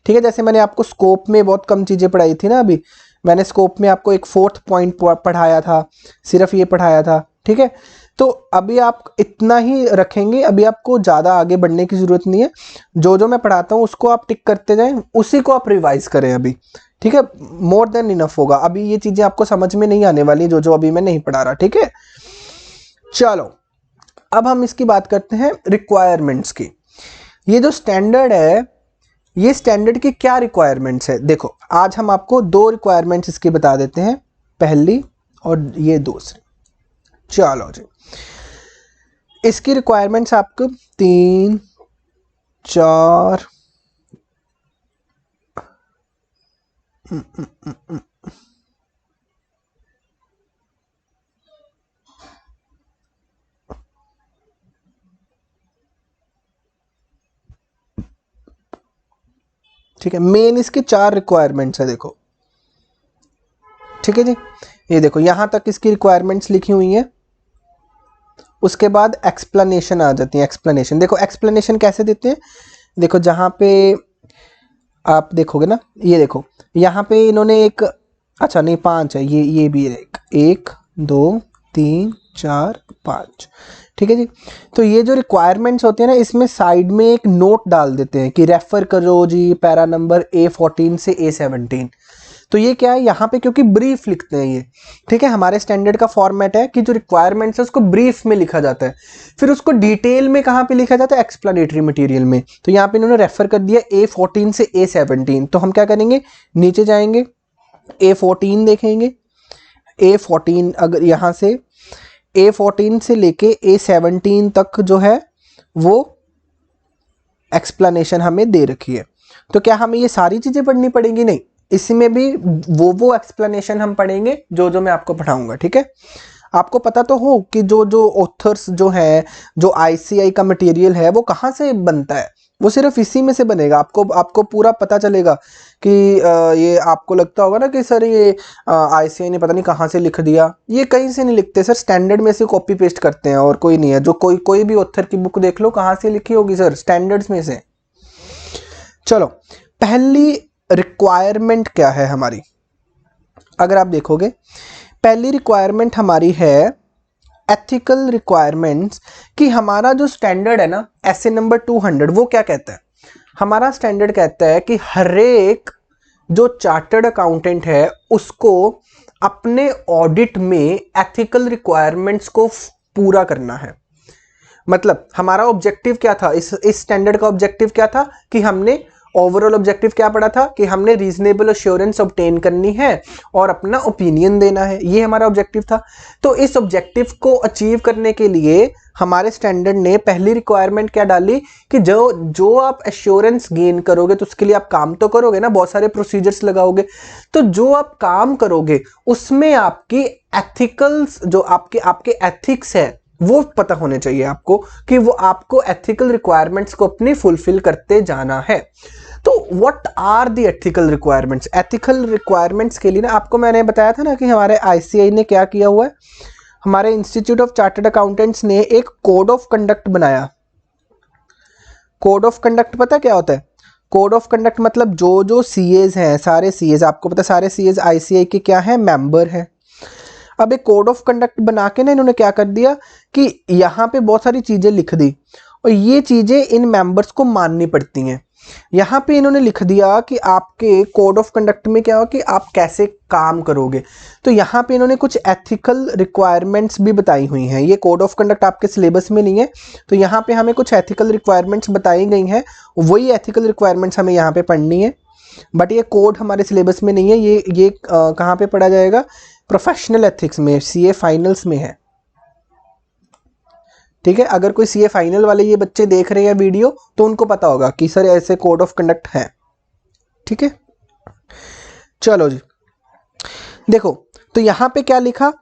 ठीक है। जैसे मैंने आपको स्कोप में बहुत कम चीजें पढ़ाई थी ना, अभी मैंने स्कोप में आपको एक 4th पॉइंट पढ़ाया था, सिर्फ ये पढ़ाया था, ठीक है। तो अभी आप इतना ही रखेंगे, अभी आपको ज़्यादा आगे बढ़ने की ज़रूरत नहीं है, जो मैं पढ़ाता हूँ उसको आप टिक करते जाएं, उसी को आप रिवाइज करें अभी, ठीक है। मोर देन इनफ होगा, अभी ये चीज़ें आपको समझ में नहीं आने वाली जो अभी मैं नहीं पढ़ा रहा, ठीक है। चलो, अब हम इसकी बात करते हैं रिक्वायरमेंट्स की। ये जो स्टैंडर्ड है, ये स्टैंडर्ड की क्या रिक्वायरमेंट्स है, देखो आज हम आपको 2 रिक्वायरमेंट्स इसकी बता देते हैं, पहली और ये दूसरी। चलो जी, इसकी रिक्वायरमेंट्स आपको 3, 4, ठीक है। मेन इसके 4 रिक्वायरमेंट्स है, देखो, ठीक है जी। ये देखो यहां तक इसकी रिक्वायरमेंट्स लिखी हुई हैं, उसके बाद एक्सप्लेनेशन आ जाती है। एक्सप्लेनेशन देखो, एक्सप्लेनेशन कैसे देते हैं, देखो जहां पे आप देखोगे ना, ये देखो यहाँ पे इन्होंने एक, अच्छा नहीं 5 है, ये भी है, 1 2 3 4 5, ठीक है जी। तो ये जो रिक्वायरमेंट्स होती है ना, इसमें साइड में एक नोट डाल देते हैं कि रेफर करो जी पैरा नंबर A14 से A17। तो ये क्या है यहाँ पे, क्योंकि ब्रीफ लिखते हैं ये, ठीक है। हमारे स्टैंडर्ड का फॉर्मेट है कि जो रिक्वायरमेंट्स है उसको ब्रीफ में लिखा जाता है, फिर उसको डिटेल में कहाँ पे लिखा जाता है, एक्सप्लेनेटरी मटेरियल में। तो यहाँ पे इन्होंने रेफर कर दिया A14 से A17, तो हम क्या करेंगे, नीचे जाएंगे, A14 देखेंगे, A14 अगर यहाँ से A14 से लेके A17 तक जो है वो एक्सप्लेनेशन हमें दे रखी है। तो क्या हमें ये सारी चीज़ें पढ़नी पड़ेंगी? नहीं, इसमें भी वो एक्सप्लेनेशन हम पढ़ेंगे जो मैं आपको पढ़ाऊंगा, ठीक है। आपको पता तो हो कि जो ऑथर्स जो है, जो आईसीआई का मटेरियल है, वो कहाँ से बनता है, वो सिर्फ इसी में से बनेगा। आपको पूरा पता चलेगा कि ये आपको लगता होगा ना कि सर ये आईसीआई ने पता नहीं कहाँ से लिख दिया। ये कहीं से नहीं लिखते सर, स्टैंडर्ड में से कॉपी पेस्ट करते हैं और कोई नहीं है। जो कोई भी ऑथर की बुक देख लो, कहाँ से लिखी होगी सर? स्टैंडर्ड्स में से। चलो, पहली रिक्वायरमेंट क्या है हमारी? अगर आप देखोगे, पहली रिक्वायरमेंट हमारी है एथिकल रिक्वायरमेंट्स, कि हमारा जो स्टैंडर्ड है ना, एसए नंबर 200, वो क्या कहता है? हमारा स्टैंडर्ड कहता है कि हर एक जो चार्टर्ड अकाउंटेंट है उसको अपने ऑडिट में एथिकल रिक्वायरमेंट्स को पूरा करना है। मतलब हमारा ऑब्जेक्टिव क्या था? इस स्टैंडर्ड का ऑब्जेक्टिव क्या था? कि हमने ओवरऑल ऑब्जेक्टिव क्या पढ़ा था? कि हमने रीजनेबल एश्योरेंस ऑब्टेन करनी है और अपना ओपिनियन देना है। ये हमारा ऑब्जेक्टिव था। तो इस ऑब्जेक्टिव को अचीव करने के लिए हमारे स्टैंडर्ड ने पहली रिक्वायरमेंट क्या डाली कि जो आप एश्योरेंस गेन करोगे तो उसके लिए आप काम तो करोगे ना, बहुत सारे प्रोसीजर्स लगाओगे। तो जो आप काम करोगे उसमें आपकी एथिकल्स, जो आपके एथिक्स है, वो पता होने चाहिए आपको, कि वो आपको एथिकल रिक्वायरमेंट्स को अपनी फुलफिल करते जाना है। तो what are the ethical requirements? Ethical requirements के लिए ना, आपको मैंने बताया था ना कि हमारे आईसीआई ने क्या किया हुआ है, हमारे इंस्टीट्यूट ऑफ चार्टर्ड अकाउंटेंट्स ने एक कोड ऑफ कंडक्ट बनाया। कोड ऑफ कंडक्ट पता क्या होता है? कोड ऑफ कंडक्ट मतलब जो सीएज हैं, सारे सीएज, आपको पता सारे सीएज आईसीआई के क्या है? मेंबर है। अब एक कोड ऑफ कंडक्ट बना के ना इन्होंने क्या कर दिया कि यहाँ पे बहुत सारी चीजें लिख दी और ये चीजें इन मेंबर्स को माननी पड़ती हैं। यहाँ पे इन्होंने लिख दिया कि आपके कोड ऑफ कंडक्ट में क्या हो कि आप कैसे काम करोगे। तो यहाँ पे इन्होंने कुछ एथिकल रिक्वायरमेंट्स भी बताई हुई हैं। ये कोड ऑफ कंडक्ट आपके सिलेबस में नहीं है, तो यहाँ पे हमें कुछ एथिकल रिक्वायरमेंट्स बताई गई हैं, वही एथिकल रिक्वायरमेंट्स हमें यहाँ पे पढ़नी है। बट ये कोड हमारे सिलेबस में नहीं है। ये कहाँ पे पढ़ा जाएगा? प्रोफेशनल एथिक्स में, सीए फाइनल्स में है, ठीक है। अगर कोई सीए फाइनल वाले ये बच्चे देख रहे हैं वीडियो, तो उनको पता होगा कि सर ऐसे कोड ऑफ कंडक्ट है, ठीक है। चलो जी, देखो तो यहां पे क्या लिखा?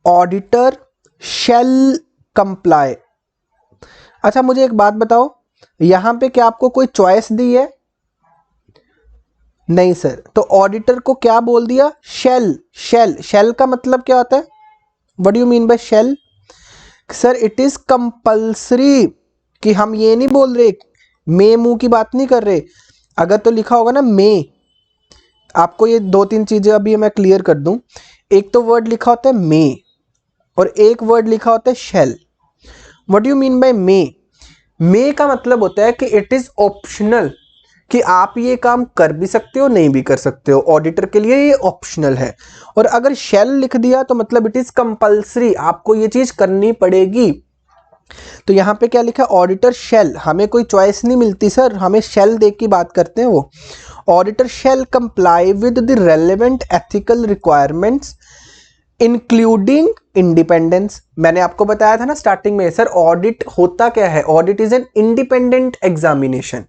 Auditor shall comply. अच्छा मुझे एक बात बताओ, यहां पे क्या आपको कोई चॉइस दी है? नहीं सर। तो ऑडिटर को क्या बोल दिया? शैल। शैल का मतलब क्या होता है? What do you mean by shall? Sir it is compulsory, कि हम ये नहीं बोल रहे, मे मुंह की बात नहीं कर रहे। अगर तो लिखा होगा ना मे, आपको ये दो तीन चीजें अभी मैं क्लियर कर दूं। एक तो वर्ड लिखा होता है मे और एक वर्ड लिखा होता है shall. What do you mean by may? May का मतलब होता है कि इट इज ऑप्शनल, कि आप ये काम कर भी सकते हो, नहीं भी कर सकते हो। ऑडिटर के लिए ये ऑप्शनल है। और अगर शैल लिख दिया तो मतलब इट इज कंपल्सरी, आपको ये चीज करनी पड़ेगी। तो यहां पे क्या लिखा? Auditor shall. हमें कोई चॉइस नहीं मिलती सर, हमें शैल देख की बात करते हैं वो। Auditor shall comply with the relevant ethical requirements including independence. मैंने आपको बताया था ना स्टार्टिंग में, सर ऑडिट होता क्या है? Audit is an independent examination.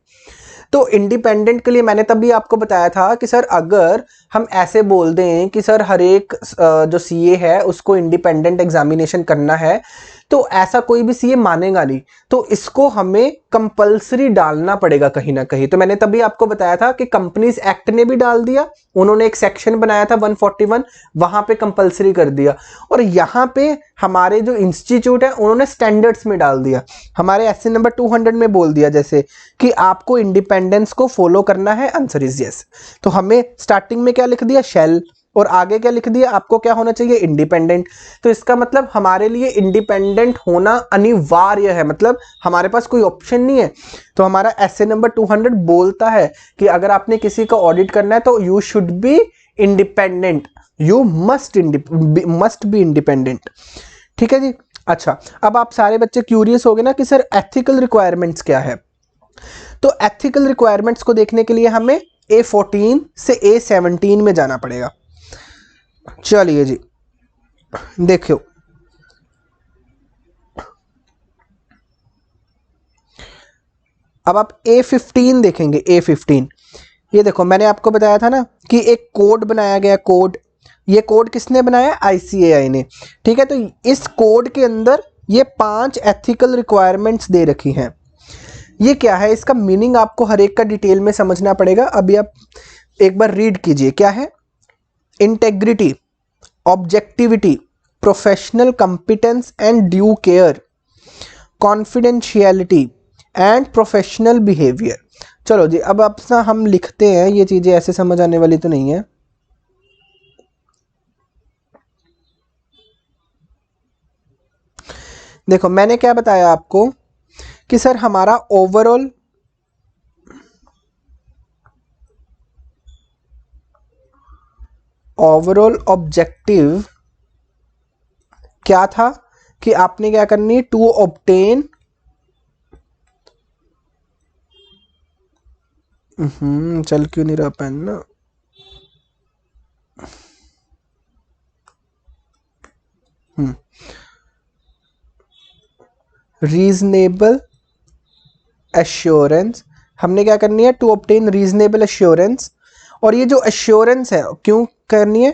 तो इंडिपेंडेंट के लिए मैंने तभी आपको बताया था कि सर अगर हम ऐसे बोल दें कि सर हर एक जो सीए है उसको इंडिपेंडेंट एग्जामिनेशन करना है, तो ऐसा कोई भी सीए मानेगा नहीं। तो इसको हमें कंपलसरी डालना पड़ेगा कहीं ना कहीं। तो मैंने तभी आपको बताया था कि कंपनीज एक्ट ने भी डाल दिया, उन्होंने एक सेक्शन बनाया था 141, वहां पे कंपलसरी कर दिया। और यहाँ पे हमारे जो इंस्टीट्यूट है उन्होंने स्टैंडर्ड्स में डाल दिया, हमारे एसए नंबर 200 में बोल दिया जैसे कि आपको इंडिपेंडेंस को फॉलो करना है। Answer is yes. तो हमें स्टार्टिंग में क्या लिख दिया? शैल, और आगे क्या लिख दिया? आपको क्या होना चाहिए? इंडिपेंडेंट। तो इसका मतलब हमारे लिए इंडिपेंडेंट होना अनिवार्य है, मतलब हमारे पास कोई ऑप्शन नहीं है। तो हमारा एसए नंबर 200 बोलता है कि अगर आपने किसी का ऑडिट करना है तो you should be independent, you must be independent, ठीक है जी। अच्छा, अब आप सारे बच्चे क्यूरियस हो गए ना कि सर एथिकल रिक्वायरमेंट्स क्या है। तो एथिकल रिक्वायरमेंट्स को देखने के लिए हमें A14 से A17 में जाना पड़ेगा। चलिए जी, देखियो अब आप A15 देखेंगे। A15 ये देखो मैंने आपको बताया था ना कि एक कोड बनाया गया, कोड, ये कोड किसने बनाया? ICAI ने। ठीक है, तो इस कोड के अंदर ये 5 एथिकल रिक्वायरमेंट्स दे रखी हैं। ये क्या है, इसका मीनिंग आपको हर एक का डिटेल में समझना पड़ेगा। अभी आप एक बार रीड कीजिए। क्या है? Integrity, objectivity, professional competence and due care, confidentiality and professional behaviour. चलो जी, अब आप ना हम लिखते हैं, ये चीजें ऐसे समझ आने वाली तो नहीं है। देखो मैंने क्या बताया आपको कि सर हमारा ओवरऑल ऑब्जेक्टिव क्या था कि आपने क्या करनी है, टू ऑब्टेन चल क्यों नहीं रहा पेन ना, रीजनेबल एश्योरेंस। हमने क्या करनी है, टू ऑब्टेन रीजनेबल एश्योरेंस। और ये जो एश्योरेंस है क्यों करनी है?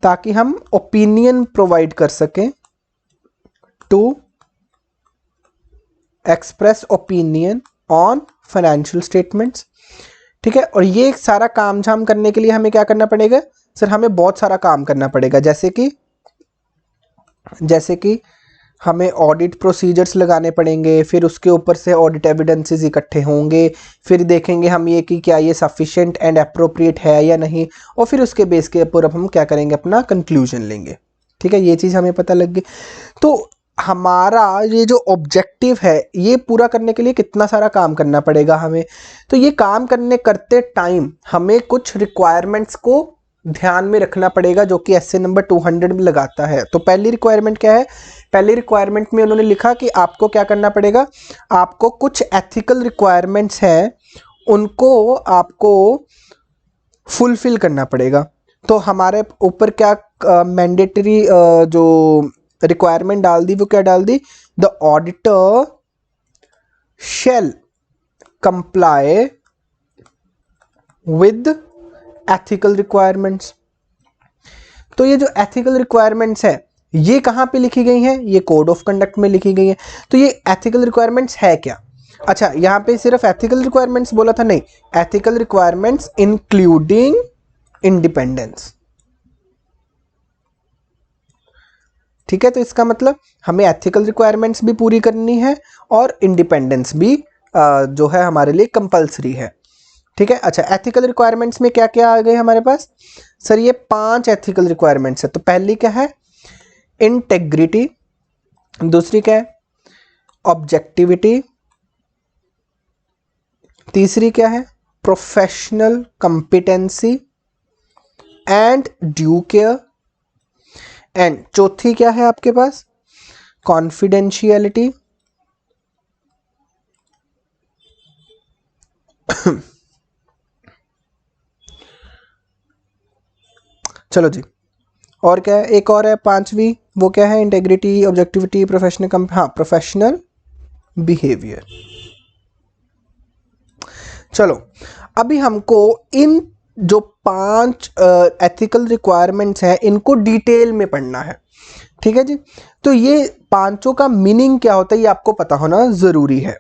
ताकि हम ओपिनियन प्रोवाइड कर सकें, to express opinion on financial statements. ठीक है, और ये सारा काम झाम करने के लिए हमें क्या करना पड़ेगा? सर हमें बहुत सारा काम करना पड़ेगा, जैसे कि हमें ऑडिट प्रोसीजर्स लगाने पड़ेंगे, फिर उसके ऊपर से ऑडिट एविडेंसेस इकट्ठे होंगे, फिर देखेंगे हम ये कि क्या ये सफिशिएंट एंड अप्रोप्रिएट है या नहीं, और फिर उसके बेस के ऊपर हम क्या करेंगे, अपना कंक्लूजन लेंगे। ठीक है, ये चीज़ हमें पता लग गई। तो हमारा ये जो ऑब्जेक्टिव है, ये पूरा करने के लिए कितना सारा काम करना पड़ेगा हमें। तो ये काम करते टाइम हमें कुछ रिक्वायरमेंट्स को ध्यान में रखना पड़ेगा, जो कि एस्से नंबर 200 में लगाता है। तो पहली रिक्वायरमेंट क्या है? पहली रिक्वायरमेंट में उन्होंने लिखा कि आपको क्या करना पड़ेगा, आपको कुछ एथिकल रिक्वायरमेंट्स हैं, उनको आपको फुलफिल करना पड़ेगा। तो हमारे ऊपर क्या मैंडेटरी जो रिक्वायरमेंट डाल दी, वो क्या डाल दी? The auditor shall comply with ethical requirements. तो ये जो एथिकल रिक्वायरमेंट्स है, ये कहाँ पे लिखी गई हैं? ये कोड ऑफ कंडक्ट में लिखी गई है। तो ये एथिकल रिक्वायरमेंट्स है क्या? अच्छा, यहाँ पे सिर्फ एथिकल रिक्वायरमेंट्स बोला था? नहीं, एथिकल रिक्वायरमेंट्स इंक्लूडिंग इंडिपेंडेंस। ठीक है, तो इसका मतलब हमें एथिकल रिक्वायरमेंट्स भी पूरी करनी है और इंडिपेंडेंस भी जो है हमारे लिए कंपलसरी है। ठीक है, अच्छा, एथिकल रिक्वायरमेंट्स में क्या क्या आ गए हमारे पास? सर ये 5 एथिकल रिक्वायरमेंट्स है। तो पहली क्या है? इंटेग्रिटी। दूसरी क्या है? ऑब्जेक्टिविटी। तीसरी क्या है? Professional competency and due care. And चौथी क्या है आपके पास? कॉन्फिडेंशियलिटी। चलो जी, और क्या है? एक और है 5वीं, वो क्या है? Integrity, objectivity, professional behaviour. चलो, अभी हमको इन जो 5 एथिकल रिक्वायरमेंट्स हैं, इनको डिटेल में पढ़ना है। ठीक है जी, तो ये पांचों का मीनिंग क्या होता है, ये आपको पता होना ज़रूरी है।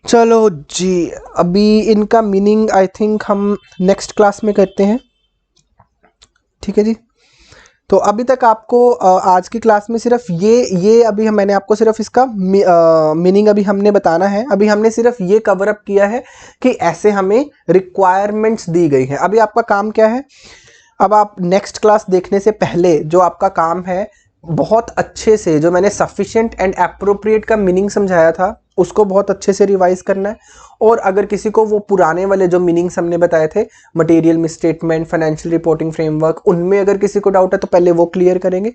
चलो जी, अभी इनका मीनिंग आई थिंक हम नेक्स्ट क्लास में करते हैं। ठीक है जी, तो अभी तक आपको आज की क्लास में सिर्फ ये अभी मैंने आपको सिर्फ इसका मीनिंग अभी हमने बताना है। अभी हमने सिर्फ ये कवर अप किया है कि ऐसे हमें रिक्वायरमेंट्स दी गई हैं। अभी आपका काम क्या है? अब आप नेक्स्ट क्लास देखने से पहले जो आपका काम है, बहुत अच्छे से जो मैंने सफिशिएंट एंड एप्रोप्रिएट का मीनिंग समझाया था, उसको बहुत अच्छे से रिवाइज करना है। और अगर किसी को वो पुराने वाले जो मीनिंग्स हमने बताए थे, material misstatement, financial reporting framework, उनमें अगर किसी को डाउट है तो पहले वो क्लियर करेंगे।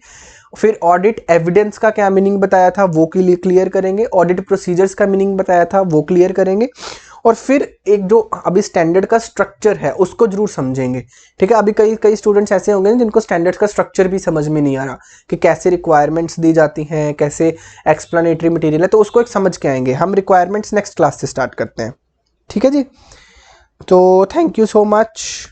फिर ऑडिट एविडेंस का क्या मीनिंग बताया था, वो क्लियर करेंगे। ऑडिट प्रोसीजर्स का मीनिंग बताया था, वो क्लियर करेंगे। और फिर एक जो अभी स्टैंडर्ड का स्ट्रक्चर है, उसको जरूर समझेंगे। ठीक है, अभी कई स्टूडेंट्स ऐसे होंगे जिनको स्टैंडर्ड का स्ट्रक्चर भी समझ में नहीं आ रहा कि कैसे रिक्वायरमेंट्स दी जाती हैं, कैसे एक्सप्लेनेटरी मटेरियल है, तो उसको एक समझ के आएंगे। हम रिक्वायरमेंट्स नेक्स्ट क्लास से स्टार्ट करते हैं। ठीक है जी, तो थैंक यू सो मच।